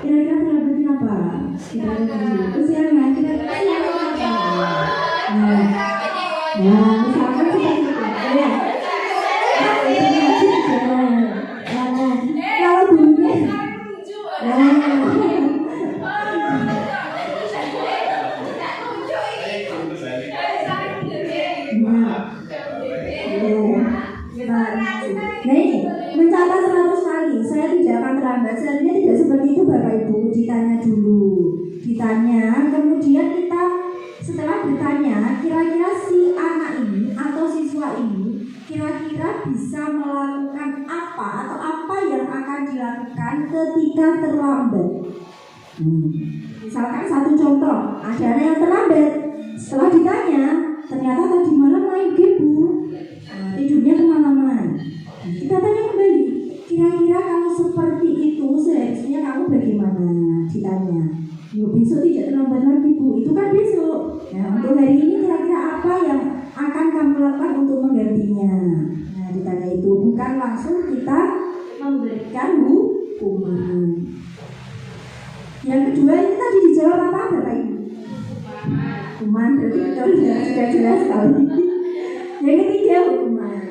Kira-kira terlambat kenapa? Usianya kira-kira kenapa? Misalkan seperti itu ya. Kalau gurunya nah ini mencatat 100 kali saya tidak akan terlambat. Sebenarnya tidak seperti itu Bapak Ibu. Ditanya dulu, kemudian kita setelah bertanya kira-kira si anak ini atau siswa ini kira-kira bisa melakukan apa atau apa yang akan dilakukan ketika terlambat. Misalkan satu contoh, ada anak yang terlambat. Setelah ditanya, ternyata tadi malam main game Bu, tidurnya kemalaman. Kita tanya kembali, kira-kira kalau seperti itu seharusnya kamu bagaimana? Ditanya, besok tidak terlambat lagi Bu, itu kan besok. Nah, untuk hari ini kira-kira apa yang akan kamu lakukan untuk menggantinya? Nah, ditanya itu, bukan langsung kita memberikan hukuman. Yang kedua ini tadi dijawab apa Bapak Ibu? Hukuman, berarti kita sudah jelas sekali. Yang ketiga hukuman.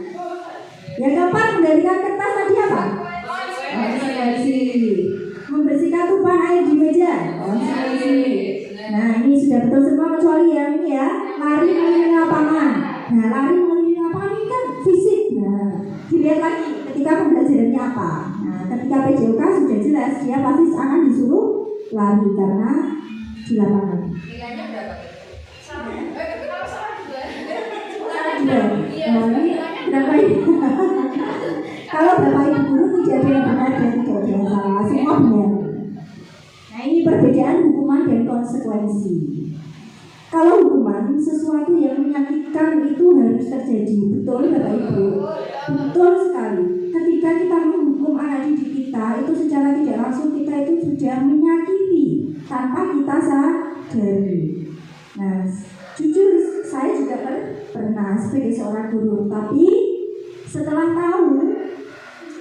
Yang keempat menggantikan kertas tadi apa? Konsekuensi. Membersihkan tumpahan air di meja. Konsekuensi. Nah ini sudah betul semua kecuali yang ini ya, lari mengelilingi lapangan. Nah lari mengelilingi lapangan ini kan fisik. Nah dilihat lagi ketika pembelajarannya apa. Nah ketika PJOK sudah jelas dia pasti akan disuruh lari karena di lapangan. Nilainya berapa? Sama. Kenapa sama juga? Ini berapa ini? Kalau Bapak Ibu guru tidak ada yang benar dan tidak ada yang salah, semua benar. Nah ini perbedaan hukuman dan konsekuensi. Kalau hukuman sesuatu yang menyakitkan itu harus terjadi, betul Bapak Ibu? Betul sekali. Ketika kita menghukum anak didik kita, itu secara tidak langsung kita itu sudah menyakiti tanpa kita sadari. Nah, jujur saya juga pernah sebagai seorang guru, tapi setelah tahu bahwa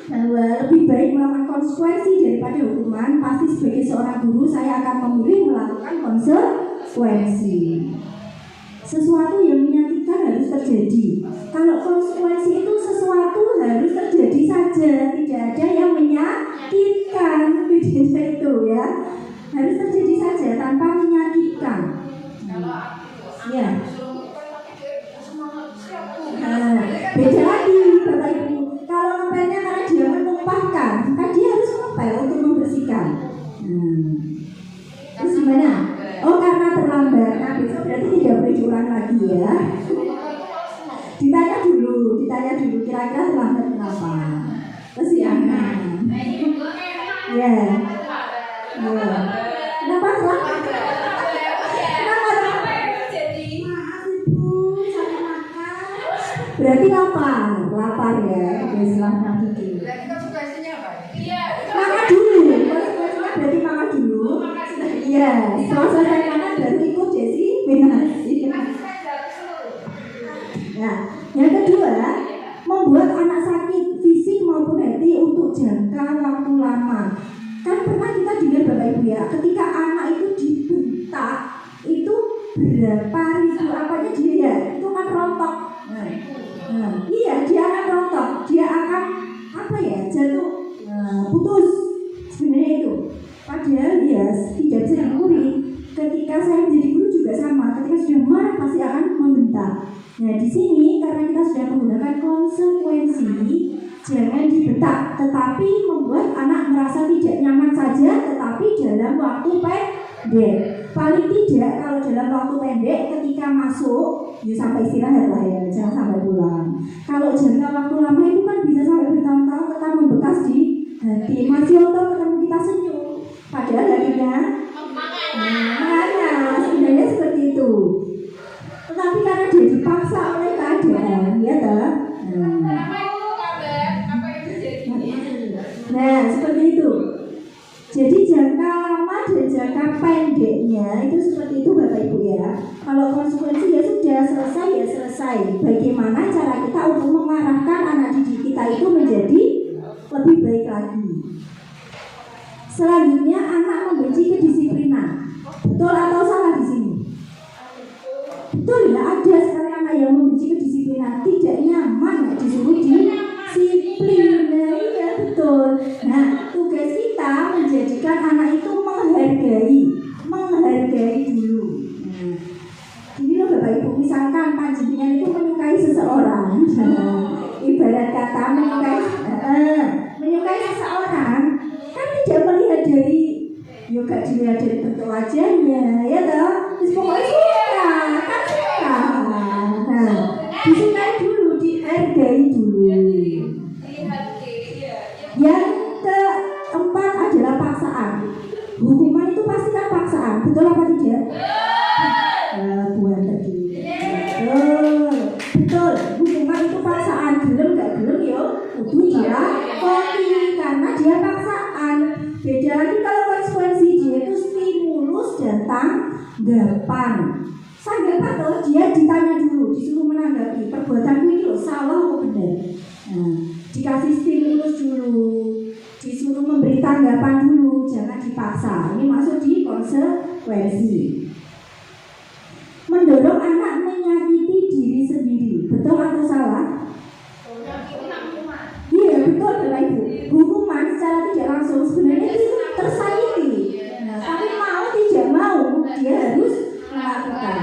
lebih baik melakukan konsekuensi daripada hukuman, pasti sebagai seorang guru saya akan memilih melakukan konsekuensi. Sesuatu yang menyakitkan harus terjadi. Kalau konsekuensi itu sesuatu harus terjadi saja, tidak ada yang menyakitkan. Beda itu ya, harus terjadi saja tanpa menyakitkan. Ya. Beda lagi Bapak Ibu. Kalau ngepelnya karena dia menumpahkan, maka dia harus ngepel untuk membersihkan. Terus gimana? Oh karena terlambat. Nah besok berarti tidak boleh diulang lagi ya. Ditanya dulu kira-kira terlambat kenapa? Terus ya. Ya. Kenapa terlambat? Berarti lapar ya, silahkan dulu. Berarti konsekuensinya apa? Iya. Makan dulu, konsekuensinya berarti makan dulu. Iya, setelah selesai makan baru ikut Jesi benasi. Nah, yang kedua, membuat anak sakit fisik maupun hati untuk jangka waktu lama. Kan ya, ketika anak itu dibentak itu berapa ribu apanya dia itu kan rontok. Iya, dia akan rontok, dia akan apa ya, jatuh, putus sebenarnya itu. Padahal ya tidak bisa dipungkiri, ketika saya menjadi guru juga sama, ketika sudah marah pasti akan membentak. Nah di sini karena kita sudah menggunakan konsekuensi, jangan dibentak, tetapi membuat anak merasa tidak nyaman saja, tetapi dalam waktu pendek. Paling tidak kalau dalam waktu pendek ketika masuk, ya sampai istirahat lah ya, jangan sampai pulang. Kalau jangka waktu lama itu kan bisa sampai bertahun-tahun tetap membekas di hati. Masih untuk ketemu kita senyum, padahal hatinya mana sebenarnya seperti itu. Tetapi karena dia dipaksa oleh keadaan, ya toh. Nah, seperti itu. Jadi jangka lama dan jangka pendeknya itu seperti itu Bapak Ibu ya. Kalau konsekuensi ya sudah selesai ya selesai. Bagaimana cara kita untuk mengarahkan anak didik kita itu menjadi lebih baik lagi. Selanjutnya anak membenci kedisiplinan. Betul atau salah di sini? Betul ya, ada sekali anak yang membenci kedisiplinan, tidak nyaman disuruh disiplin. Nah, iya betul. Nah, tugas kita menjadikan anak itu menghargai dulu. Nah, ini loh Bapak Ibu, misalkan panjenengan itu menyukai seseorang, ibarat kata menyukai seseorang, kan tidak melihat dari juga dilihat dari bentuk wajahnya, ya toh. Terus pokoknya suka, kan suka. Nah, disukai dulu, dihargai dulu. Yang keempat adalah paksaan. Hukuman itu pasti kan paksaan, betul apa tidak? Buat tadi. Betul. Hukuman itu paksaan, gelem gak gelem yo, kudu dia kopi karena dia paksaan. Beda lagi kalau konsekuensi, dia itu stimulus dan tanggapan. Tanggapan loh, dia ditanya dulu, disuruh menanggapi perbuatanku ini loh salah atau benar. Nah, dikasih stimulus dulu, disuruh memberi tanggapan dulu, jangan dipaksa. Ini masuk di konsekuensi. Mendorong anak menyakiti diri sendiri, betul atau salah? Iya betul Bapak Ibu. Hukuman secara tidak langsung sebenarnya itu tersakiti. Nah, tapi mau tidak mau dia harus melakukan.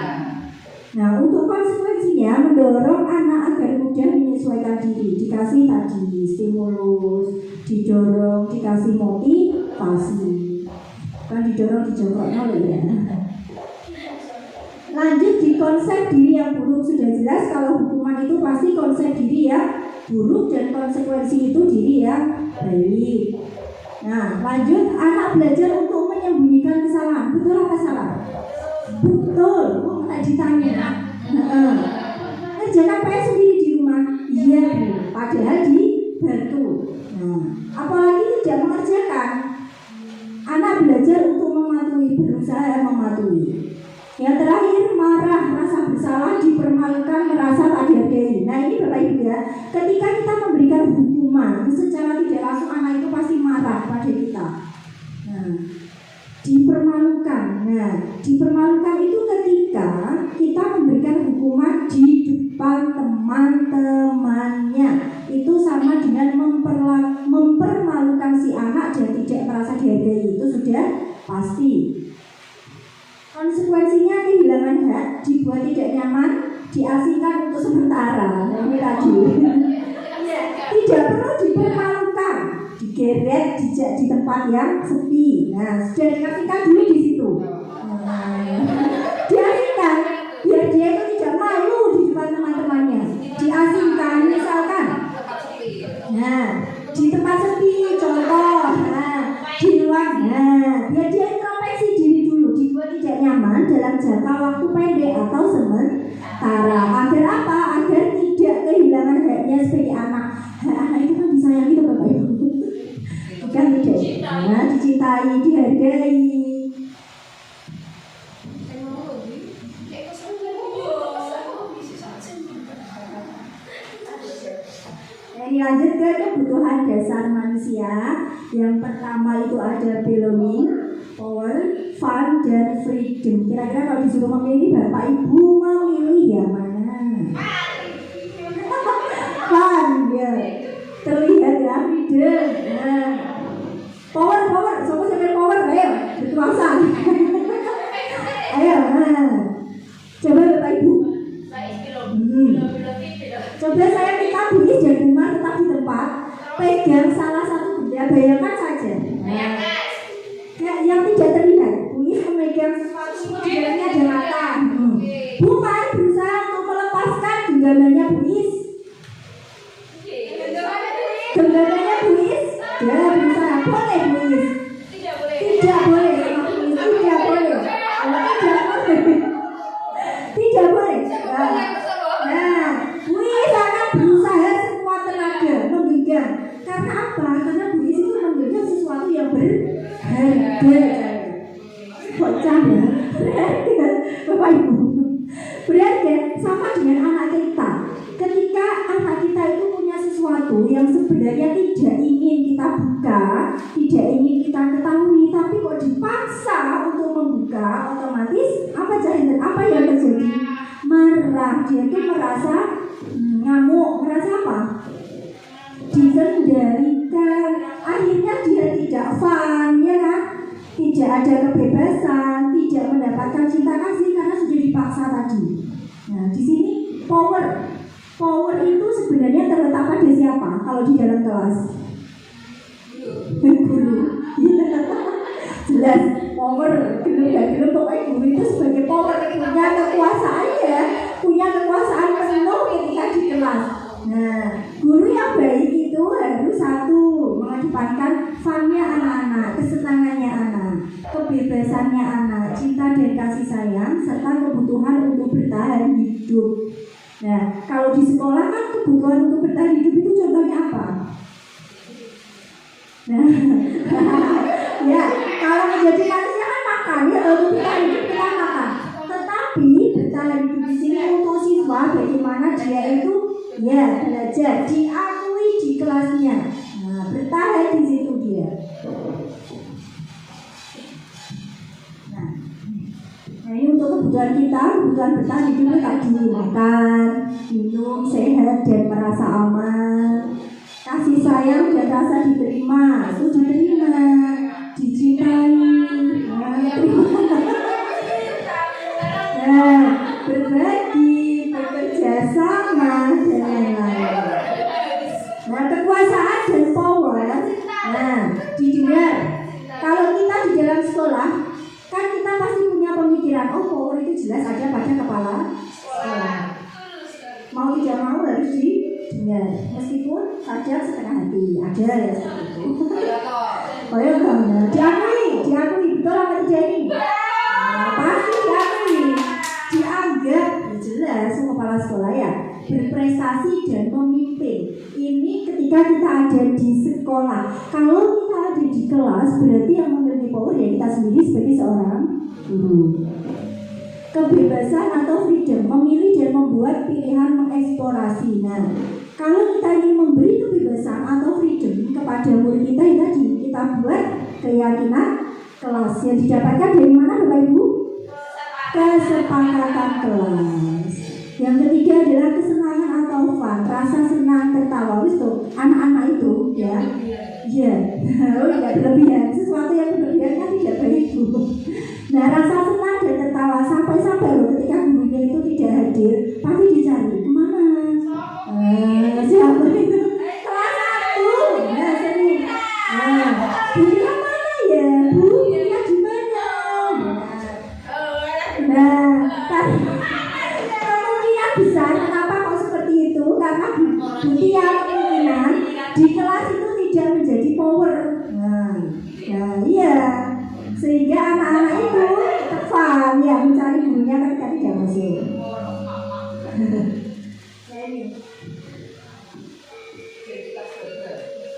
Nah, untuk konsekuensinya mendorong anak agar mudah menyesuaikan diri, dikasih tadi stimulus, didorong, dikasih motivasi. Kan didorong dijongkok ya. Lanjut di konsep diri yang buruk, sudah jelas kalau hukuman itu pasti konsep diri yang buruk dan konsekuensi itu diri yang baik. Nah, lanjut anak belajar untuk menyembunyikan kesalahan, betul apa salah? Betul, kok nggak ditanya? Kerjakan PR sendiri di rumah, iya Bu, padahal dibantu. Nah, apalagi tidak mengerjakan, anak belajar untuk mematuhi, berusaha mematuhi. Yang terakhir, marah, rasa bersalah, dipermalukan, merasa tak dihargai. Nah ini Bapak Ibu ya, ketika kita memberikan hukuman secara tidak langsung, anak itu pasti marah pada kita. Nah, dipermalukan. Nah, dipermalukan itu ketika kita memberikan hukuman di depan teman-temannya. Itu sama dengan mempermalukan si anak dan tidak merasa dihargai, itu sudah pasti. Konsekuensinya kehilangan hak, dibuat tidak nyaman, diasingkan untuk sementara. Nah, ini tadi. Tidak perlu dipermalukan, digeret, dijak di tempat yang sepi. Nah, sudah diasingkan dulu di situ. Diasingkan, biar dia itu tidak malu di depan teman-temannya. Diasingkan, misalkan. Nah, di tempat sepi, contoh. Nah, di luar. Nah, biar dia introspeksi diri dulu, dibuat tidak nyaman dalam jangka waktu pendek atau sementara. Agar apa? Agar tidak kehilangan haknya sebagai anak. Anak itu kan disayangi tuh Bapak Ibu. Bukan tidak. Nah, dicintai, dihargai. Ini lanjut ke kebutuhan dasar manusia. manusia. Yang pertama itu ada belonging, power, fun, dan freedom. Kira-kira kalau disuruh memilih, Bapak Ibu memilih yang mana? Fun, ya. Terlihat ya, freedom. Nah. Power, semua sampai power, ayo, berkuasa. Ayo, nah. Coba Bapak Ibu. Coba saya minta Bu Is dan Bu Mar tetap di tempat, pegang salah satu benda, bayangkan saja. Yang tidak terlihat, Bu Is memegang sesuatu di dalamnya ada mata. Bu Mar berusaha untuk melepaskan genggamannya Bu Is. Genggamannya Bu Is, dia berusaha. Boleh Bu Is? Tidak boleh sama Bu Is, tidak boleh. Tidak boleh. Nah, Bu Is akan berusaha sekuat tenaga menggenggam. Karena apa? Karena Bu Is itu menggenggam sesuatu yang berharga. Bocah ya, berharga, Bapak Ibu. Berharga sama dengan anak kita. Ketika anak kita itu punya sesuatu yang sebenarnya tidak ingin kita buka, tidak ingin kita ketahui, tapi kok dipaksa untuk membuka, otomatis apa yang terjadi? Marah, dia itu merasa ngamuk, merasa apa? Dikendalikan, akhirnya dia tidak fun, ya kan? Tidak ada kebebasan, tidak mendapatkan cinta kasih karena sudah dipaksa tadi. Nah, di sini power itu sebenarnya terletak pada siapa? Kalau di dalam kelas, guru. Jelas, power, gelem pokoknya guru itu sebagai power, punya kekuasaan ya, punya kekuasaan penuh ketika di kelas. Nah, guru yang baik itu harus satu, mengedepankan fun-nya anak-anak, kesenangannya anak, kebebasannya anak, cinta dan kasih sayang, serta kebutuhan untuk bertahan hidup. Nah, kalau di sekolah kan kebutuhan untuk bertahan hidup itu contohnya apa? Nah, ya, kalau menjadi manusia kan makan ya, untuk bertahan hidup kita makan. Tetapi bertahan hidup di sini untuk siswa bagaimana dia itu ya belajar, diakui di kelasnya. Nah, bertahan di situ dia. Nah, ini untuk kebutuhan kita, kebutuhan bertahan hidup tadi makan, minum, sehat dan merasa aman. Kasih sayang dan rasa diterima, itu diterima, dicintai, nah, berbagi, bekerja sama dan lain-lain. Nah, kekuasaan dan power, nah, didengar. Kalau kita di dalam sekolah, kan kita pasti punya pemikiran, oh power itu jelas ada pada kepala sekolah. Mau tidak mau harus didengar, meskipun kadang setengah hati, ada ya seperti itu. Oh ya enggak, diakui, betul apa tidak ini? Nah, pasti dianggap jelas kepala sekolah ya, berprestasi dan memimpin. Ini ketika kita ada di sekolah. Kalau kita ada di kelas, berarti yang memiliki power ya kita sendiri sebagai seorang guru. Kebebasan atau freedom, memilih dan membuat pilihan mengeksplorasi. Nah, kalau kita ingin memberi kebebasan atau freedom kepada murid kita yang tadi, kita buat keyakinan kelas yang didapatkan dari mana Bapak Ibu? Kesepakatan kelas. Yang ketiga adalah kesenangan atau fun, rasa senang, tertawa. Itu anak-anak itu ya, ya, oh tidak berlebihan. Sesuatu yang berlebihan kan tidak baik Bu. Nah, rasa senang dan tertawa sampai-sampai loh ketika gurunya itu tidak hadir, pasti dicari kemana? Siapa itu? Kelas 1. Nah, sering. Nah, gurunya mana ya? Bu, gurunya di mana? Nah, kemungkinan besar kenapa kok seperti itu? Karena Butia kemungkinan di kelas itu tidak menjadi power. Nah, iya. Sehingga anak-anak itu fun ya mencari gurunya ketika tidak masuk.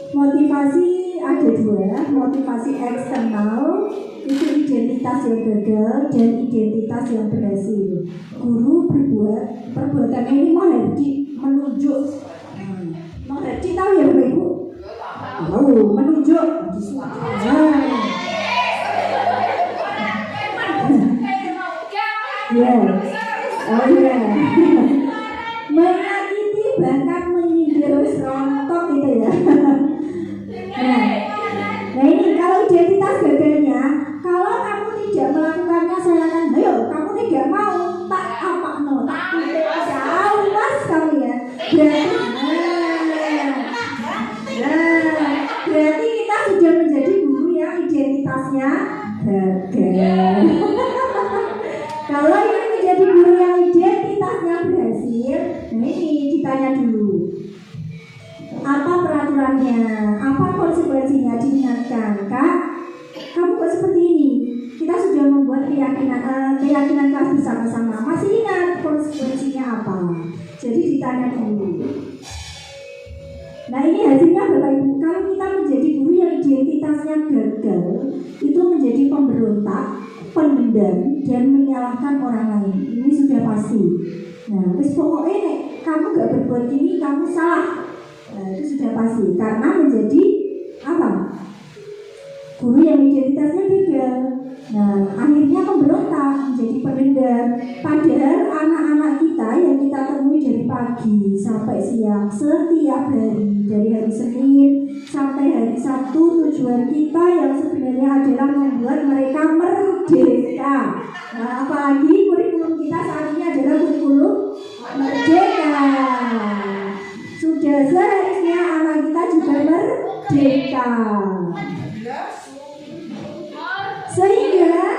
Motivasi ada dua, motivasi eksternal itu identitas yang gagal dan identitas yang berhasil. Guru berbuat perbuatannya ini menunjuk. Mengerti tahu ya Bapak Ibu? menunjuk. Ya, oh ya. Menyakiti bahkan menyindir rontok gitu ya. Nah ini kalau identitas gagalnya, kalau kamu tidak melakukannya saya akan, ayo kamu tidak mau tak apa no, tak jauh mas kamu ya. Berarti kita sudah menjadi guru yang identitasnya gagal. Kalau ini menjadi guru yang identitasnya berhasil, nah ini ditanya dulu. Apa peraturannya? Apa konsekuensinya? Diingatkan, Kak. Kamu kok seperti ini? Kita sudah membuat keyakinan kelas bersama-sama. Masih ingat konsekuensinya apa? Jadi ditanya dulu. Nah ini hasilnya Bapak Ibu. Kalau kita menjadi guru yang identitasnya gagal, itu menjadi pemberontak, pendendam, dan menyalahkan orang lain. Ini sudah pasti. Nah, terus pokoknya nih, kamu gak berbuat ini, kamu salah. Nah, itu sudah pasti. Karena menjadi apa? Guru yang identitasnya gagal. Nah, akhirnya pemberontak, menjadi pendendam. Padahal anak-anak kita yang kita temui dari pagi sampai siang, setiap hari, dari hari Senin sampai hari Sabtu, tujuan kita yang sebenarnya adalah membuat mereka merdeka. Nah, apalagi kurikulum kita saat ini adalah kurikulum merdeka. Sudah seharusnya anak kita juga merdeka. Sehingga,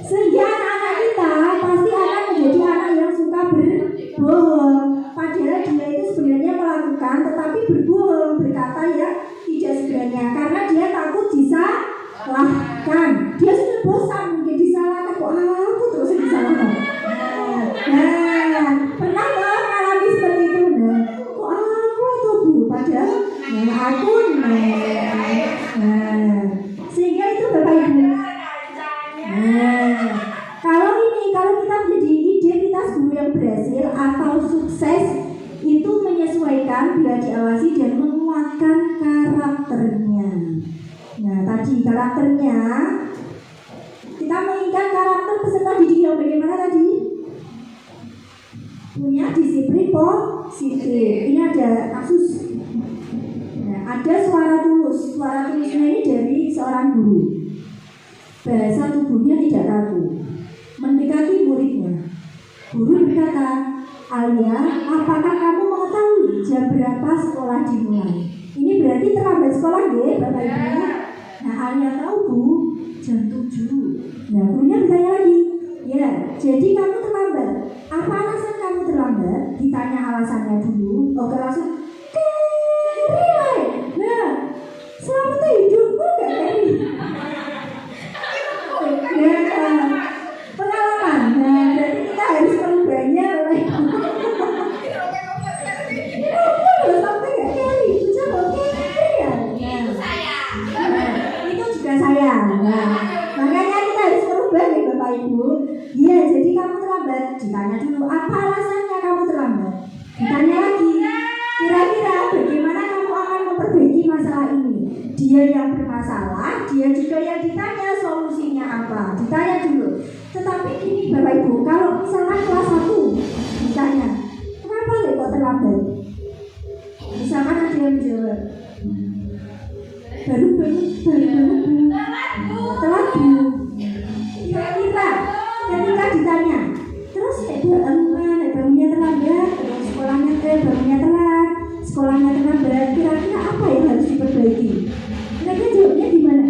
sehingga anak-anak kita pasti akan menjadi anak yang suka berbohong. Padahal dia itu sebenarnya melakukan, tetapi berbohong, berkata ya tidak sebenarnya, karena dia takut disalahkan. Dia sudah bosan mungkin disalahkan, kok aku terus disalahkan. Pernah nggak mengalami seperti itu? Kok aku atau bu? Padahal aku sehingga itu Bapak Ibu. Kalau kita menjadi identitas guru yang berhasil atau sukses, itu menyesuaikan bila diawasi dan menguatkan karakternya. Nah tadi karakternya, kita menginginkan karakter peserta didik yang bagaimana tadi? Punya disiplin positif. Ini ada kasus. Ada suara tulus. Suara tulusnya ini dari seorang guru. Bahasa tubuhnya tidak kaku. Mendekati muridnya. Guru berkata, Alia, apakah kamu mengetahui jam berapa sekolah dimulai? Ini berarti terlambat sekolah ya, Bapak Ibu. Nah, Alia tahu Bu, jam 7. Nah, gurunya bertanya lagi, ya, jadi kamu terlambat. Apa alasan kamu terlambat? Ditanya alasannya dulu. Oke, langsung nah, selama hidupku gak keri. Pengalaman. Nah, berarti kita harus merubahnya. Sampai gak keri. Bisa kok keri ya. Itu juga saya. Nah, makanya kita harus merubah nih Bapak Ibu. Iya, jadi kamu terlambat. Ditanya dulu, apa alasannya kamu terlambat? Ditanya lagi, kira-kira bagaimana kamu akan memperbaiki masalah ini? Dia yang bermasalah, dia juga yang ditanya solusinya apa. Ditanya dulu. Tetapi ini Bapak Ibu, kalau misalnya kelas 1 ditanya, kenapa kok terlambat? Misalkan ada yang menjawab, baru telat Bu. Kira-kira ketika ditanya, terus barunya terlambat, terus barunya telat, sekolahnya terlambat, kira-kira apa yang harus diperbaiki? Mereka jawabnya gimana?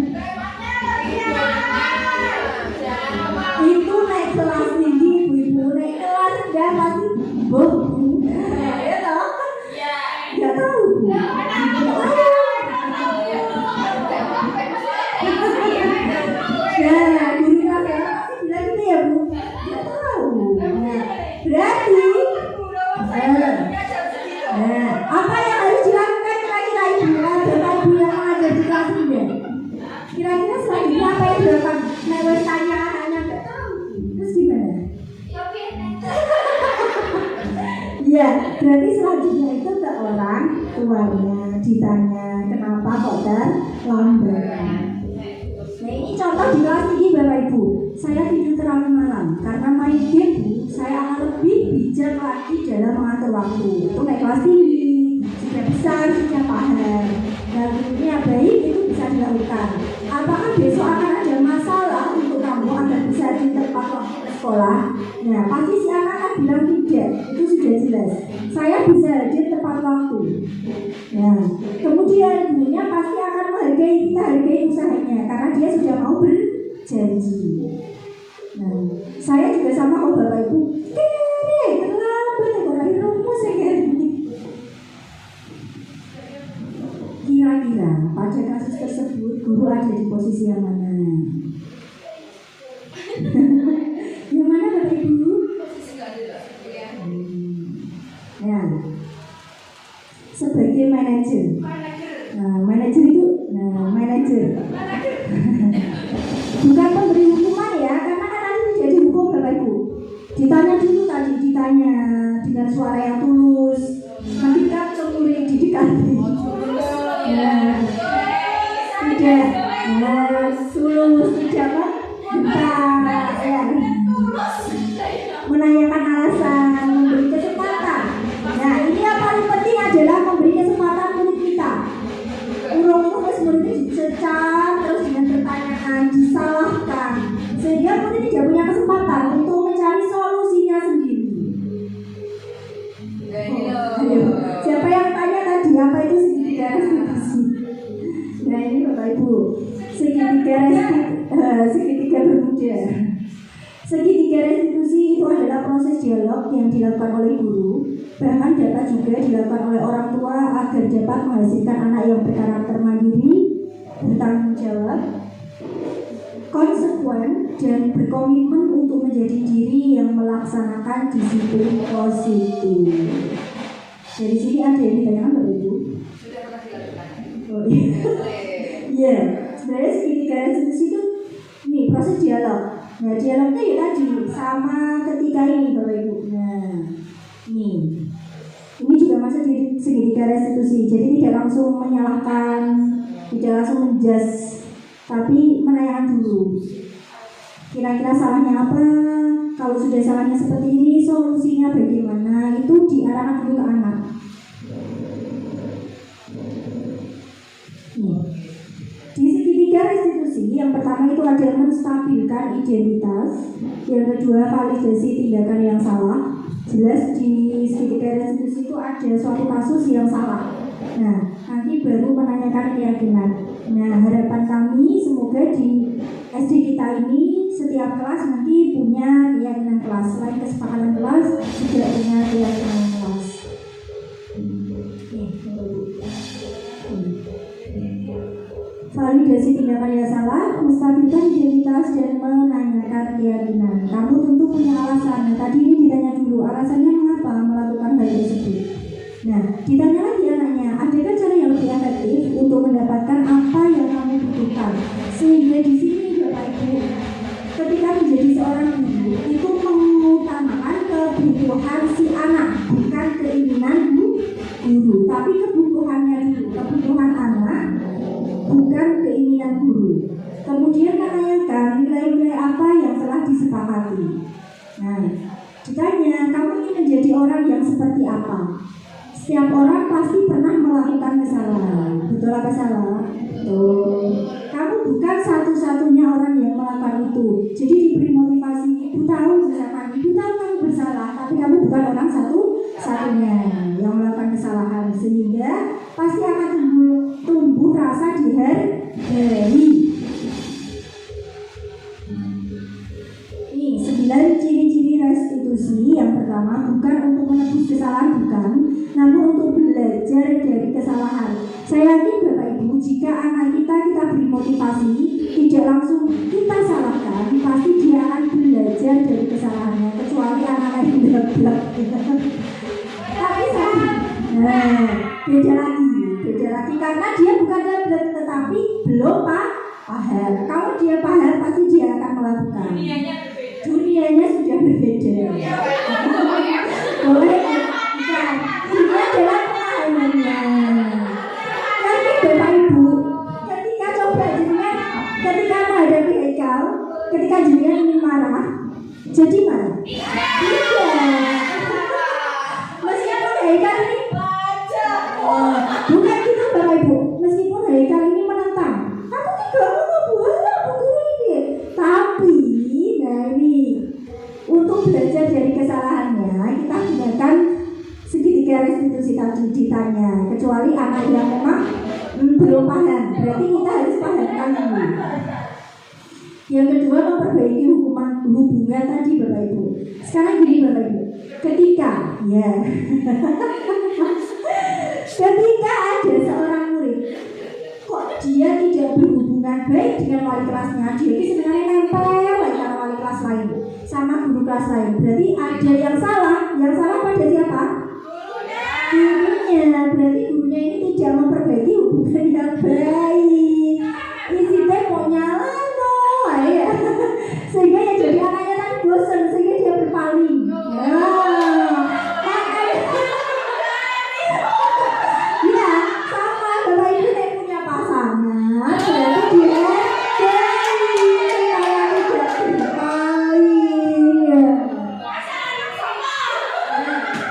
Itu naik kelas tinggi, ibu-ibu naik kelas rendah pasti bohong. Ya toh? Nggak tahu. Ya, guru kelas pasti bilang gitu ya Bu. Nggak tahu. Berarti apa yang harus dilakukan kira-kira Ibu? Bapak Ibu yang mengajar di tuanya ditanya kenapa kok terlambat. Nah ini contoh di kelas tinggi Bapak Ibu. Saya tidur terlalu malam karena main game Bu. Saya akan lebih bijak lagi dalam mengatur waktu. Itu naik kelas tinggi, sudah besar, sudah paham. Dan ini baik itu bisa dilakukan. Apakah besok akan ada masalah untuk kamu agar bisa di tempat waktu ke sekolah? Nah pasti si anak akan bilang tidak. Itu sudah jelas. Saya bisa hadir tepat waktu. Nah kemudian gurunya pasti akan menghargai kita, hargai usahanya karena dia sudah mau berjanji. Nah, saya juga sama kok Bapak Ibu. Kenapa nih rumus saya kayak gini? Kira-kira pada kasus tersebut guru ada di posisi yang mana? Yang mana Bapak Ibu? Nah, sebagai manajer. Nah, manajer itu, manajer. Bukan pemberi hukuman ya, karena kan nanti jadi hukum Bapak Ibu. Ditanya dulu tadi, ditanya dengan suara yang tulus. Nanti kan cemburu didikan. Tidak, tulus tidak apa? Bentar, ya. Menanyakan alasan, memberi kesempatan. Nah ini yang paling penting adalah memberi kesempatan murid kita. Urung-urung murid dicecar terus dengan pertanyaan disalahkan sehingga murid tidak punya kesempatan untuk mencari solusinya sendiri. Ayo, siapa yang tanya tadi apa itu segitiga restitusi? Nah ini Bapak Ibu, segitiga bermuda. Segitiga restitusi itu adalah proses dialog yang dilakukan oleh guru, bahkan dapat juga dilakukan oleh orang tua agar dapat menghasilkan anak yang berkarakter mandiri, bertanggung jawab, konsekuen, dan berkomitmen untuk menjadi diri yang melaksanakan disiplin positif. Dari sini ada yang ditanyakan Bapak Ibu? Sudah pernah dilakukan. Oh iya. Iya, sebenarnya segitiga restitusi itu nih proses dialog. Nah dialognya ya tadi sama ketika ini Bapak Ibu. Nah ini juga masuk di segitiga restitusi. Jadi tidak langsung menyalahkan, tidak langsung menjudge, tapi menanyakan dulu. Kira-kira salahnya apa? Kalau sudah salahnya seperti ini, solusinya bagaimana? Itu diarahkan dulu ke anak. Di segitiga restitusi, yang pertama itu adalah menstabilkan identitas, yang kedua validasi tindakan yang salah. Jelas di segitiga restitusi itu ada suatu kasus yang salah. Nah, nanti baru menanyakan keyakinan. Nah, harapan kami semoga di SD kita ini setiap kelas nanti punya keyakinan kelas. Selain kesepakatan kelas, juga punya keyakinan kelas. Validasi tindakan yang salah, menstabilkan identitas dan menanyakan keyakinan. Kamu tentu punya alasan. Nah, tadi ini ditanya dulu alasannya mengapa melakukan hal tersebut. Nah, ditanya lagi anaknya, adakah cara yang lebih efektif untuk mendapatkan apa yang kamu butuhkan? Sehingga di sini Bapak Ibu, ketika menjadi seorang guru itu mengutamakan kebutuhan si anak, bukan keinginan guru, tapi kebutuhannya dulu, kebutuhan anak, bukan keinginan guru. Kemudian menanyakan nilai-nilai apa yang telah disepakati. Nah, ditanya, kamu ingin menjadi orang yang seperti apa? Setiap orang pasti pernah melakukan kesalahan. Betul apa salah? Betul. Kamu bukan satu-satunya orang yang melakukan itu. Jadi diberi motivasi, ibu tahu misalkan, ibu tahu kamu bersalah, tapi kamu bukan orang satu-satunya yang melakukan kesalahan. Sehingga pasti akan tumbuh rasa dihargai. Ini 9 ciri-ciri restitusi. Yang pertama, bukan untuk menebus kesalahan, bukan, namun untuk belajar dari kesalahan. Saya yakin Bapak Ibu, jika anak kita beri motivasi, tidak langsung kita salahkan, pasti dia akan belajar dari kesalahannya. Kecuali anak yang blek-blek. Tapi beda lagi karena dia bukan blek, tetapi belum paham. Kalau dia paham, pasti dia akan melakukan. Dunianya sudah berbeda. Boleh bukan? Ini adalah pemahamannya. selanjutnya ingin marah, jadi marah. Tidak. Meskipun Haikal ini bukan gitu Bapak Ibu. Meskipun Haikal ini menentang, aku tidak mau buat buku ini. Tapi dari untuk belajar dari kesalahannya, kita gunakan segitiga restitusi tadi ditanya. Kecuali anak yang memang belum paham, berarti kita harus pahamkan dulu. Yang kedua, memperbaiki hubungan tadi Bapak Ibu. Sekarang gini Bapak Ibu, ketika ketika ada seorang murid kok dia tidak berhubungan baik dengan wali kelasnya, dia ini sebenarnya nempel sama wali kelas lain, sama guru kelas lain, berarti ada yang salah. Yang salah pada siapa? Gurunya. Berarti gurunya ini tidak memperbaiki hubungan yang baik. Isinya mau nyala ya. Sehingga yang jadi anaknya kan bosan, sehingga dia berpaling. Ya, sama Bapak Ibu yang punya pasangan, berarti dia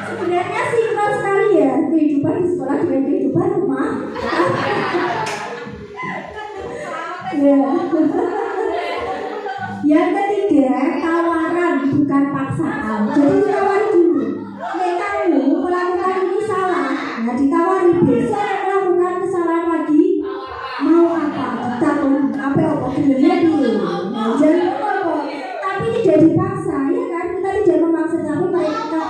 sebenarnya sinkron sekali ya kehidupan di sekolah dengan kehidupan rumah. Yang ketiga, tawaran bukan paksaan. Jadi ditawari dulu. Nek kamu melakukan ini salah, nah ditawari besok melakukan kesalahan lagi. Mau apa? Ditakon apa gelarnya dulu. Nah, jangan apa. Tapi tidak dipaksa, ya kan? Kita tidak memaksa, tapi mereka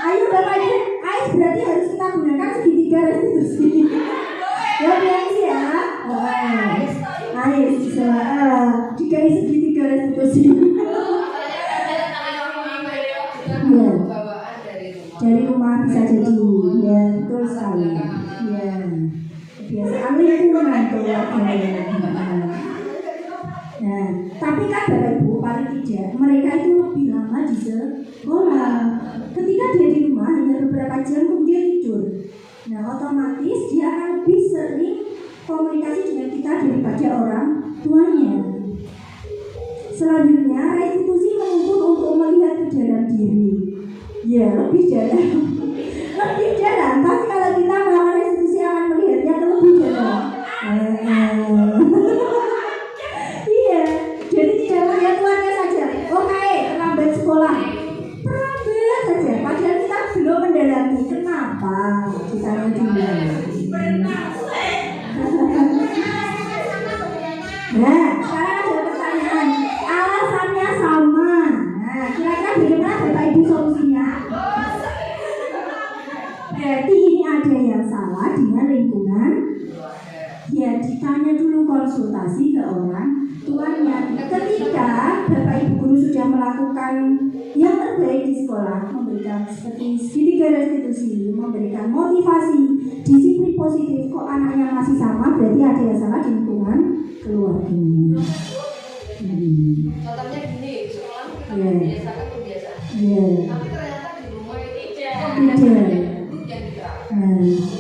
ayo Bapak Ibu, AIS berarti harus kita gunakan segitiga restitusi. Ya biasa ya. AIS bisa dikai segitiga restitusi. Dari rumah bisa jadi, ya betul sekali. Ya, kebiasaan lingkungan keluarga. Nah, tapi kan Bapak Ibu paling tidak mereka itu lebih lama di sekolah. Ketika dia di rumah hanya beberapa jam kemudian tidur. Nah, otomatis dia akan lebih sering komunikasi dengan kita daripada orang tuanya. Selanjutnya, restitusi menuntut untuk melihat ke dalam diri. Ya, lebih dalam. Lebih dalam. Tapi kalau kita melakukan restitusi akan melihatnya lebih dalam. Iya, jadi tidak melihat tuannya saja. Oke, terlambat sekolah. Terlambat saja. Padahal kita belum mendalami kenapa ditanya dulu. Nah, sekarang ada pertanyaan. Alasannya sama. Nah, kira-kira bagaimana Bapak Ibu solusinya? Berarti ini ada yang salah dengan lingkungan. Ya, ditanya dulu, konsultasi ke orang tuanya. Ketika Bapak Ibu guru sudah melakukan yang terbaik di sekolah, memberikan seperti segitiga restitusi, memberikan motivasi, disiplin positif, kok anaknya masih sama, berarti ada yang salah di lingkungan keluarganya. Contohnya gini, sekolah kita membiasakan kebiasaan. Tapi ternyata di rumah ini tidak.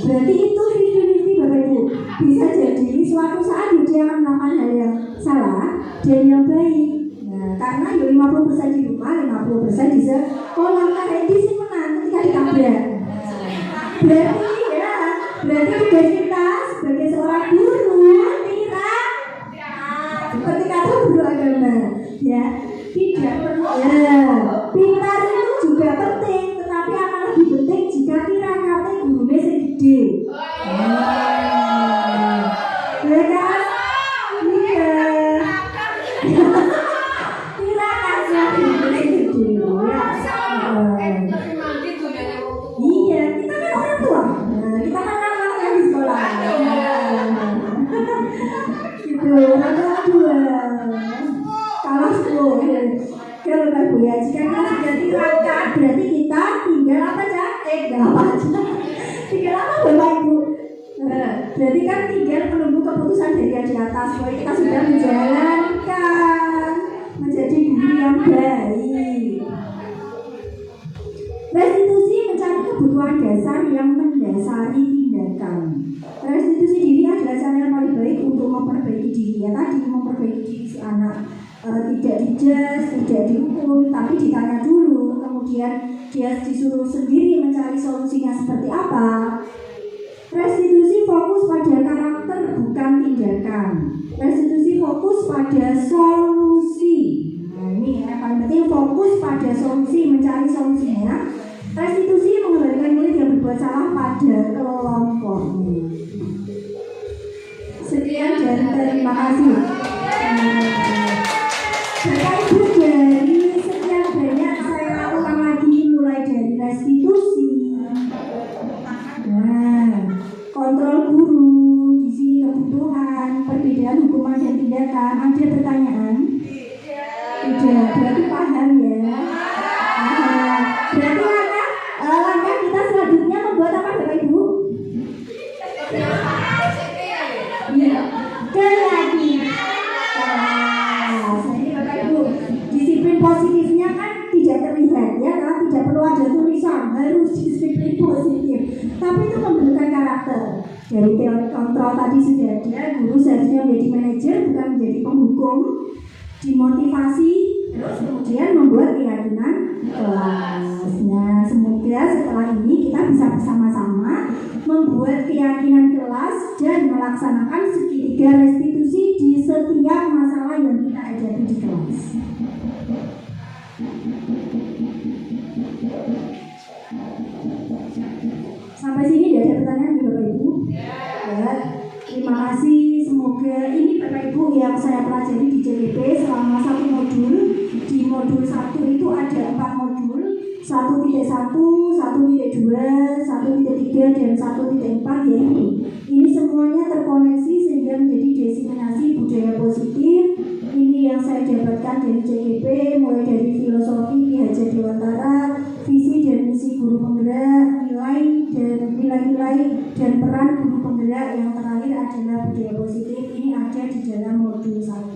Berarti itu 50-50 Bapak Ibu. Bisa jadi suatu saat dia akan melakukan hal yang salah dan yang baik. Nah, karena 50% di rumah, 50% di sekolah. Karena di sini menang ketika ditabrak. Berarti tugas kita sebagai seorang guru ketika itu guru agama, ya tidak perlu. Pintar itu juga penting, tetapi akan lebih penting jika kira-kira gurunya segede. Ya kan? Iya. Kira-kira gurunya segede. Iya, kita kan orang tua. Kita kan anak-anak di sekolah. Gitu, dua. Kalah 10. Kalau Bapak Ibu ya, jika kita sudah tirakat, berarti kita tinggal apa aja? Tinggal apa Bapak Ibu? Berarti kan tinggal menunggu keputusan dari yang di atas. Bahwa kita sudah menjalankan menjadi guru yang baik. Restitusi mencari kebutuhan kebutuhan dasar yang mendasari tindakan. Restitusi diri adalah cara yang paling baik untuk memperbaiki diri. Ya tadi memperbaiki diri si anak tidak dijes, tidak dihukum, tapi ditanya dulu, kemudian dia disuruh sendiri mencari solusinya seperti apa. Restitusi fokus pada karakter bukan tindakan. Restitusi fokus pada solusi. Nah ini yang paling penting, fokus pada solusi, mencari solusinya. Restitusi mengembalikan murid yang berbuat salah pada kelompoknya. Sekian dan terima kasih. Bapak Ibu, dari sekian banyak saya ulang lagi, mulai dari restitusi. Nah, kontrol guru, di sini kebutuhan, perbedaan hukuman dan tindakan. Ada pertanyaan? Tidak, berarti paham ya. Berarti langkah kita selanjutnya membuat apa Bapak Ibu? Keyakinan. Ini Bapak Ibu, disiplin positifnya kan tidak terlihat ya, kan? Tidak perlu ada tulisan harus disiplin positif, tapi itu membentukkan karakter. Dari teori kontrol tadi sudah ada, guru seharusnya menjadi manajer bukan menjadi penghukum, dimotivasi, terus kemudian membuat keyakinan kelas. Nah, semoga setelah ini kita bisa bersama-sama membuat keyakinan kelas dan melaksanakan segitiga restitusi di setiap masalah yang kita hadapi di kelas. Sampai sini tidak ada pertanyaan Bapak Ibu? Ya. Terima kasih. Semoga ini Bapak Ibu yang saya pelajari di JPP selama satu modul. Di modul 1 itu ada 4 modul, 1.1, 1.2, 1.3 dan 1.4 ya ini. Ini semuanya terkoneksi sehingga menjadi diseminasi budaya positif. Ini yang saya dapatkan dari JPP, mulai dari filosofi Ki Hajar Dewantara, visi dan misi guru penggerak, nilai-nilai dan peran guru penggerak, yang terakhir adalah budaya positif. Ini ada di dalam modul 1.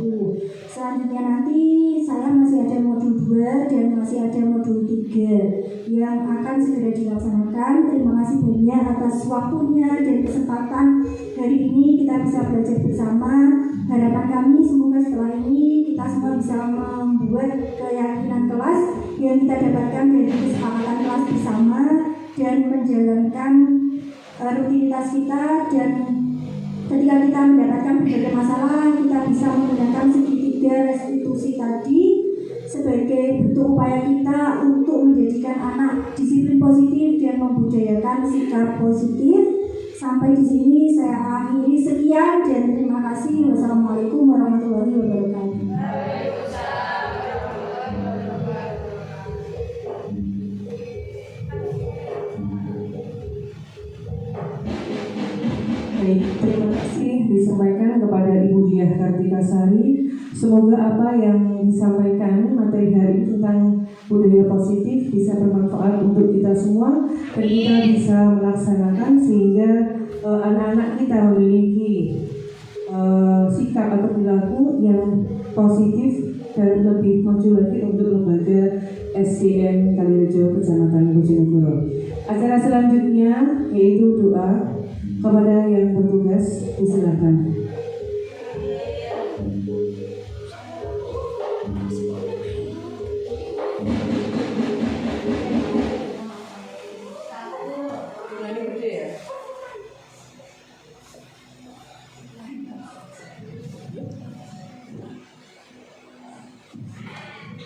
Selanjutnya nanti saya masih ada modul 2 dan masih ada modul 3 yang akan segera dilaksanakan. Terima kasih banyak atas waktunya dan kesempatan hari ini kita bisa belajar bersama. Harapan kami semoga setelah ini kita semua bisa membuat keyakinan kelas yang kita dapatkan dari kesepakatan kelas bersama dan menjalankan rutinitas kita, dan ketika kita mendapatkan berbagai masalah kita bisa menggunakan segitiga restitusi tadi sebagai bentuk upaya kita untuk menjadikan anak disiplin positif dan membudayakan sikap positif. Sampai di sini saya akhiri, sekian dan terima kasih. Wassalamualaikum warahmatullahi wabarakatuh. Baik, terima kasih disampaikan kepada Ibu Diah Kartikasari. Semoga apa yang disampaikan materi hari ini tentang budaya positif bisa bermanfaat untuk kita semua dan kita bisa melaksanakan sehingga anak-anak kita memiliki sikap atau perilaku yang positif dan lebih maju lagi untuk lembaga SDN Kalirejo Kecamatan Bojonegoro. Acara selanjutnya yaitu doa. Kepada yang bertugas, disilakan.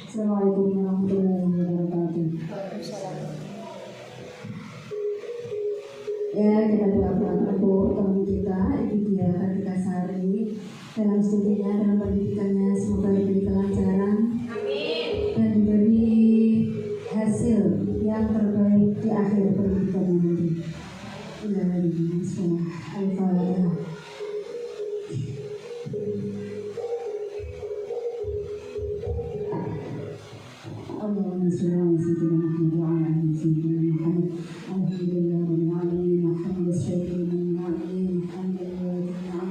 Assalamualaikum warahmatullahi wabarakatuh. Ya, kita doakan untuk teman kita Ibu Diah Kartikasari dalam studinya, dalam pendidikannya, semoga diberi kelancaran dan diberi hasil yang terbaik di akhir pendidikannya nanti. Al-Fatihah. Allahumma shalli ala sayyidina Muhammad wa ala ali sayyidina Muhammad. Alhamdulillah rabbil alamin. Hamdan syakirun alimin. Alhamdulillah Allahumma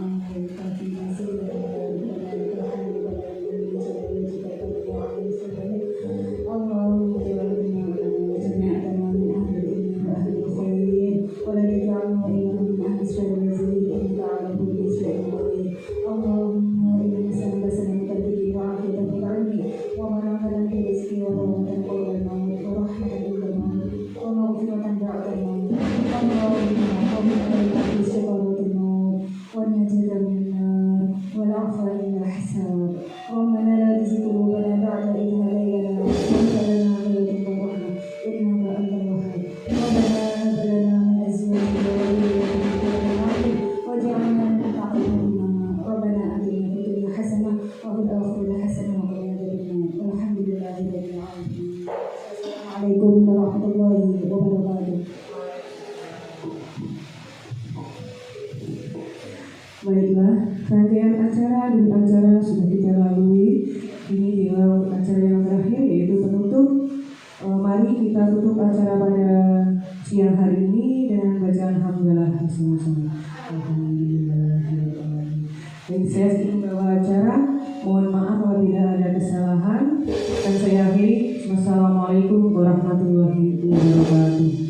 Assalamualaikum warahmatullahi wabarakatuh. Baiklah, rangkaian acara dan acara sudah kita lalui. Ini tinggal acara yang terakhir yaitu penutup. Mari kita tutup acara pada siang hari ini dengan bacaan hamdalah bersama-sama. Alhamdulillah. Dan saya ingin membawa acara. Mohon maaf apabila ada kesalahan. Dan saya akhiri. Wassalamualaikum warahmatullahi wabarakatuh.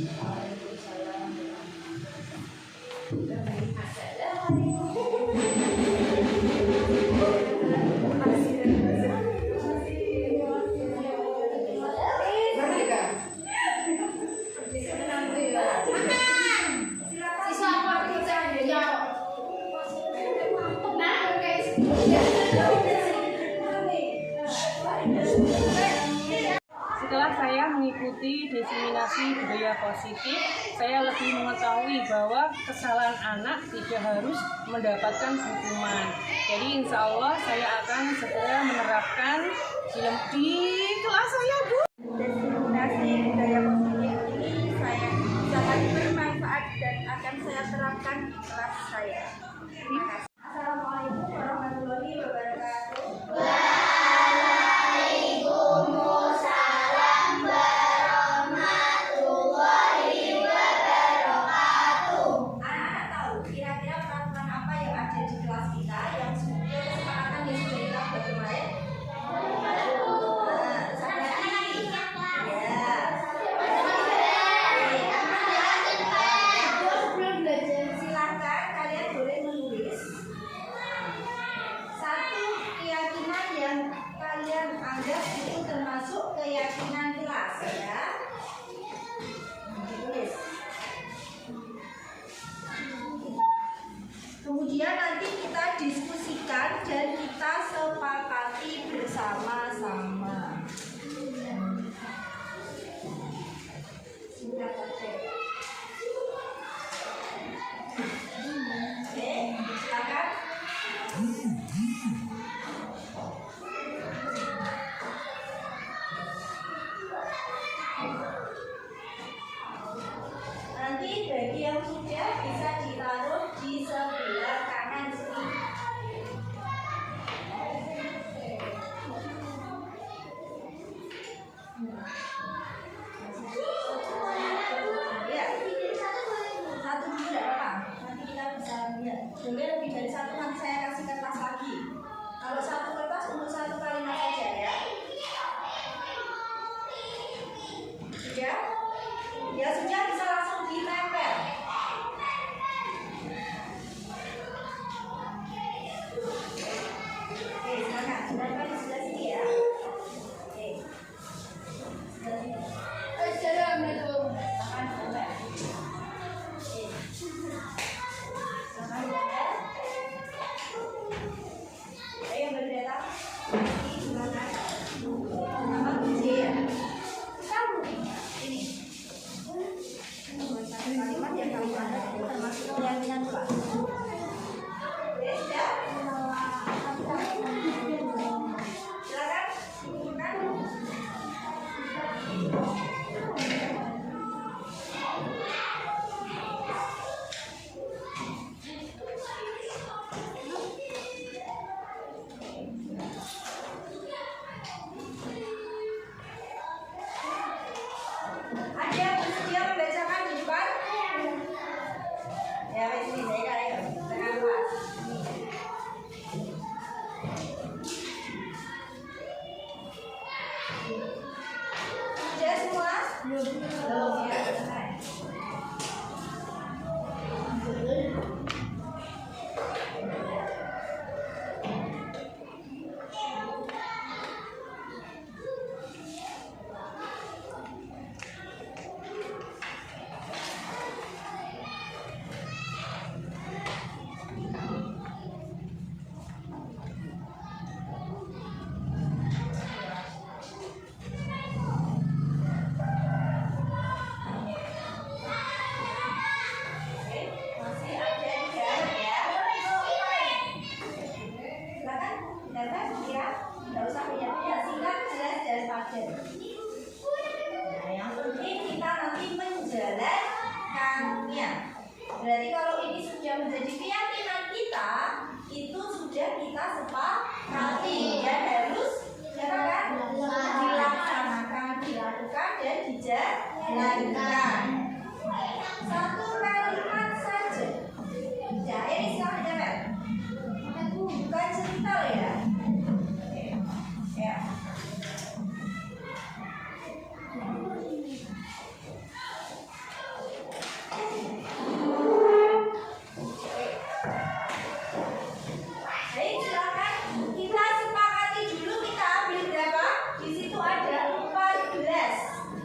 Setelah saya mengikuti diseminasi budaya positif, saya lebih mengetahui bahwa kesalahan anak tidak harus mendapatkan hukuman. Jadi insya Allah saya akan segera menerapkan di kelas saya, Bu. Diseminasi budaya positif ini saya sangat bermanfaat dan akan saya terapkan di kelas saya. Terima kasih. Assalamualaikum warahmatullahi wabarakatuh. Anak-anak tahu kira-kira peraturan apa yang ada di kelas kita yang sudah kesepakatan yang sudah kita buat kemarin? Silahkan kalian boleh menulis satu keyakinan yang kalian anggap itu termasuk keyakinan kelas, ya. Tulis. Kemudian nanti kita diskusikan dan kita sepakati bersama-sama. Singkat saja. Oke, silakan. Nanti bagi yang sudah bisa ditaruh di sebelah kanan sini. Ya, satu dulu tidak apa-apa. Nanti kita bisa lihat. Boleh lebih dari satu, nanti saya kasih kertas lagi. Kalau satu kertas untuk satu kalimat saja, ya. Sudah? Ya sudah, bisa langsung ditempel. Oke, semangat. Ditempel di sebelah sini, ya. Oke. Sebelah sini. Assalamualaikum. Tangan ditempel. Oke. Tangan ditempel. Ayo yang berdata. Ini semangat. Nama kunci, ya. Kamu. Ini. Satu kalimat yang kamu anggap itu termasuk keyakinan kelas. Oke, sudah? Silakan, bukan? Ada yang bersedia membacakan di depan? Ya, wes ini saya kali ya. Dengan luas. Sudah semua? Belum. Ya, selesai. Nah, yang penting kita nanti menjalankannya. Berarti kalau ini sudah menjadi keyakinan kita, itu sudah kita sepakati dan harus dilaksanakan, dilakukan dan dijalankan. Satu kalimat saja. Ya, ini silahkan jawab. Bukan cerita loh ya. Ya. Baik, silakan kita sepakati dulu, kita ambil berapa? Di situ ada 14.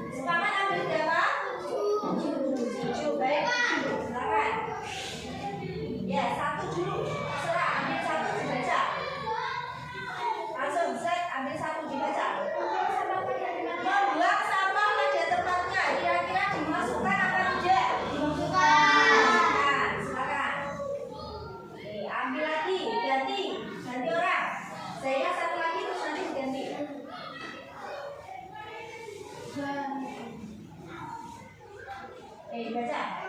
Sepakat ambil berapa? 7. Baik, silakan. Ya, satu dulu. Serah, ambil satu dibaca. Langsung set, ambil satu dibaca. Membuang sampah pada tempatnya, kira-kira dimasukkan apa tidak? Dimasukkan. Silakan. Oke, ambil lagi, ganti orang. Saya satu lagi terus nanti diganti. Dibaca.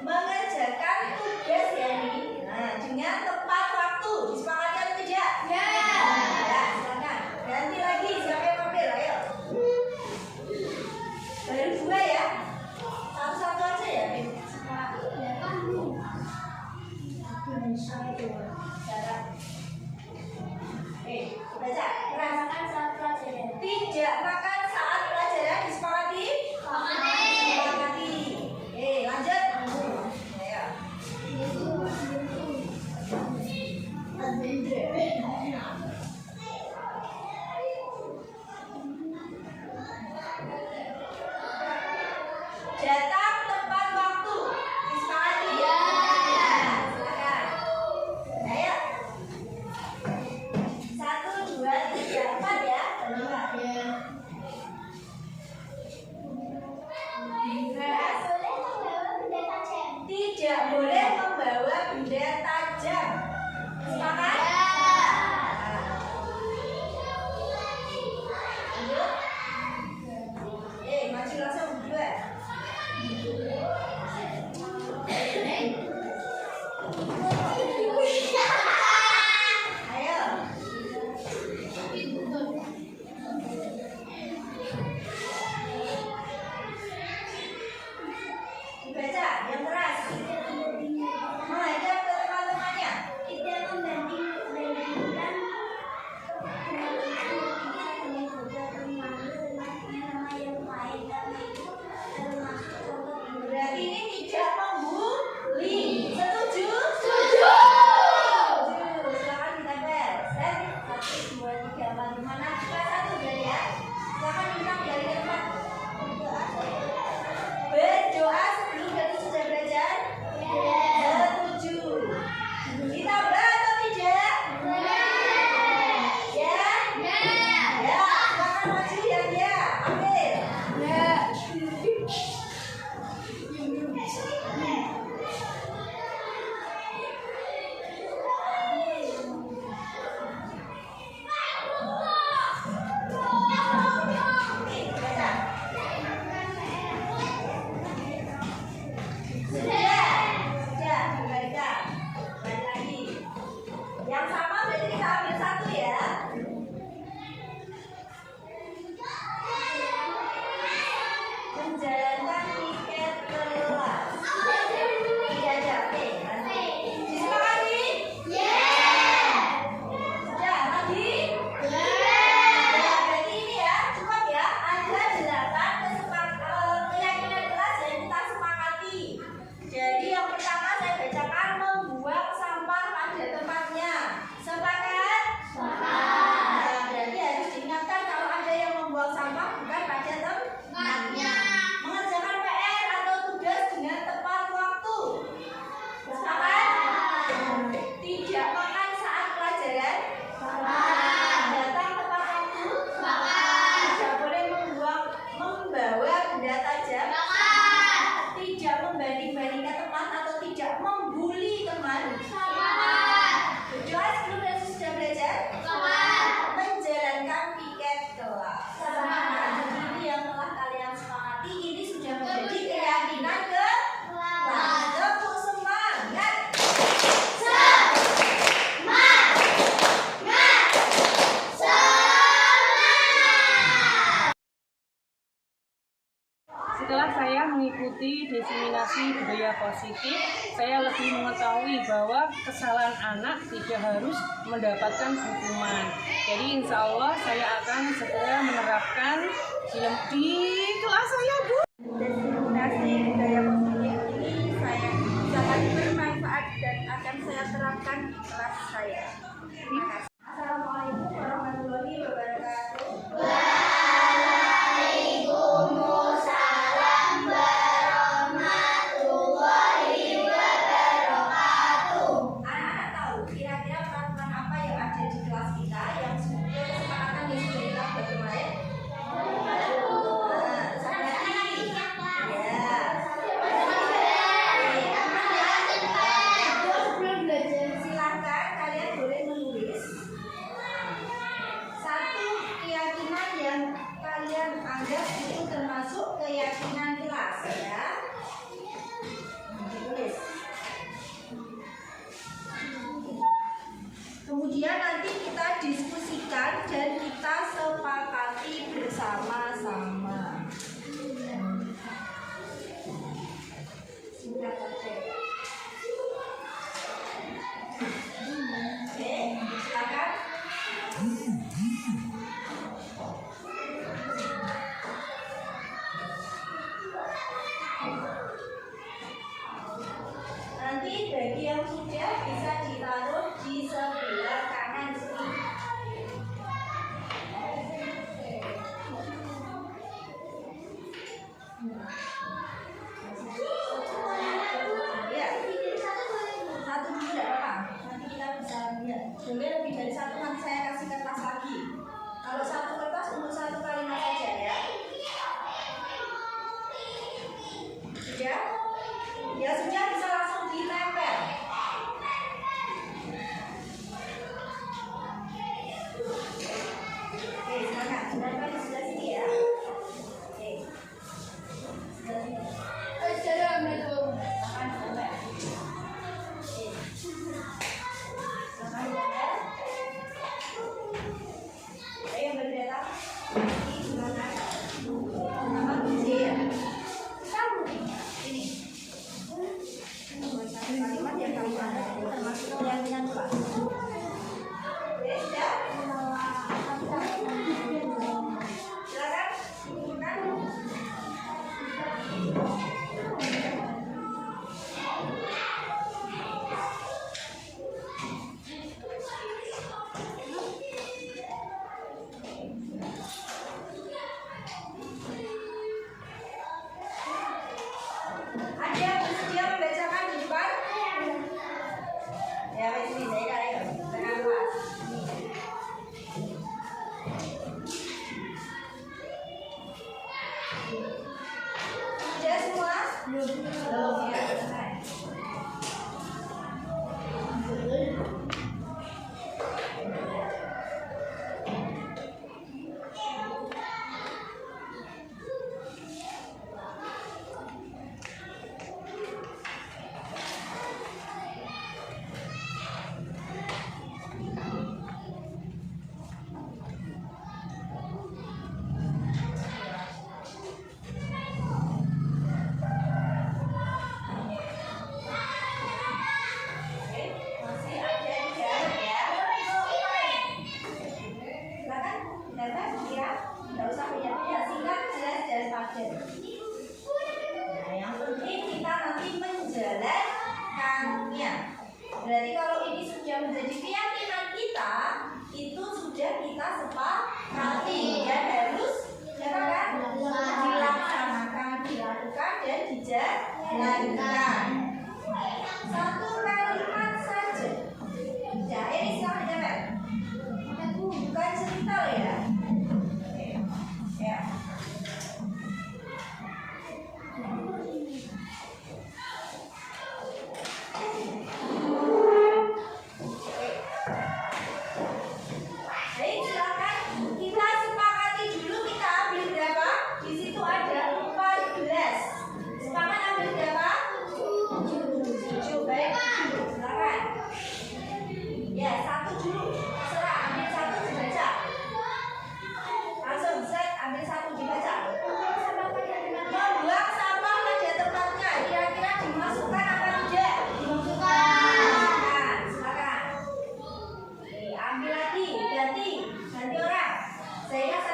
Mengerjakan tugas ya ini. Nah, dengan tepat waktu. Disepakati atau tidak? Ya. Ya, silakan. Ganti lagi. Siapa yang ambil? Ayo. Baru 2 ya. Satu-satu aja ya. Baca. Makan saat pelajaran. Tidak makan saat pelajaran. Disepakati? Setelah saya mengikuti diseminasi budaya positif, saya lebih mengetahui bahwa kesalahan anak tidak harus mendapatkan hukuman. Jadi insya Allah saya akan segera menerapkan di kelas saya, Bu. Diseminasi budaya positif ini saya sangat bermanfaat dan akan saya terapkan di kelas saya. Terima kasih. Assalamualaikum warahmatullahi wabarakatuh. Anak-anak tahu kira-kira peraturan apa yang ada di kelas kita yang sesuai kesepakatan yang sudah kita buat kemarin? Silahkan kalian boleh menulis satu keyakinan yang kalian anggap itu termasuk keyakinan kelas, ya. Tulis. Kemudian nanti kita diskusikan dan kita sepakati bersama-sama. Oke, silakan. Nanti bagi yang sudah bisa ditaruh di sebelah kanan sini. Ya, satu dulu tidak apa-apa. Nanti kita bisa lihat. Boleh lebih dari satu, nanti saya kasih kertas lagi. Kalau satu kertas untuk satu kalimat saja, ya. Sudah? Ya sudah, bisa langsung ditempel. Oke, silakan. Ditempel di sebelah sini, ya. Oke. Sebelah sini. Silakan ditempel. Oke. Silakan ditempel. Ayo yang berbeda. Ini silakan. Nama kunci, ya. Ini. Kalimat yang kamu anggap itu termasuk keyakinan kelas. Oke, sudah? Silakan gunakan. Ada yang bersedia membacakan di depan? Ya, di sini saya kalian dengan kelas. Sudah semua? Belum. Ya, selesai. Masih ada di dalam, ya. Silakan dapat ya. Tidak usah banyak-banyak, singkat, jelas dan padat. Nah, yang penting kita nanti menjalankannya. Berarti kalau ini sudah menjadi keyakinan kita, itu sudah kita sepakati dan harus dilaksanakan, dilakukan dan dijalankan. Satu kalimat saja. Ya, ini silahkan jawab. Bukan cerita ya. Ya. Sehingga saya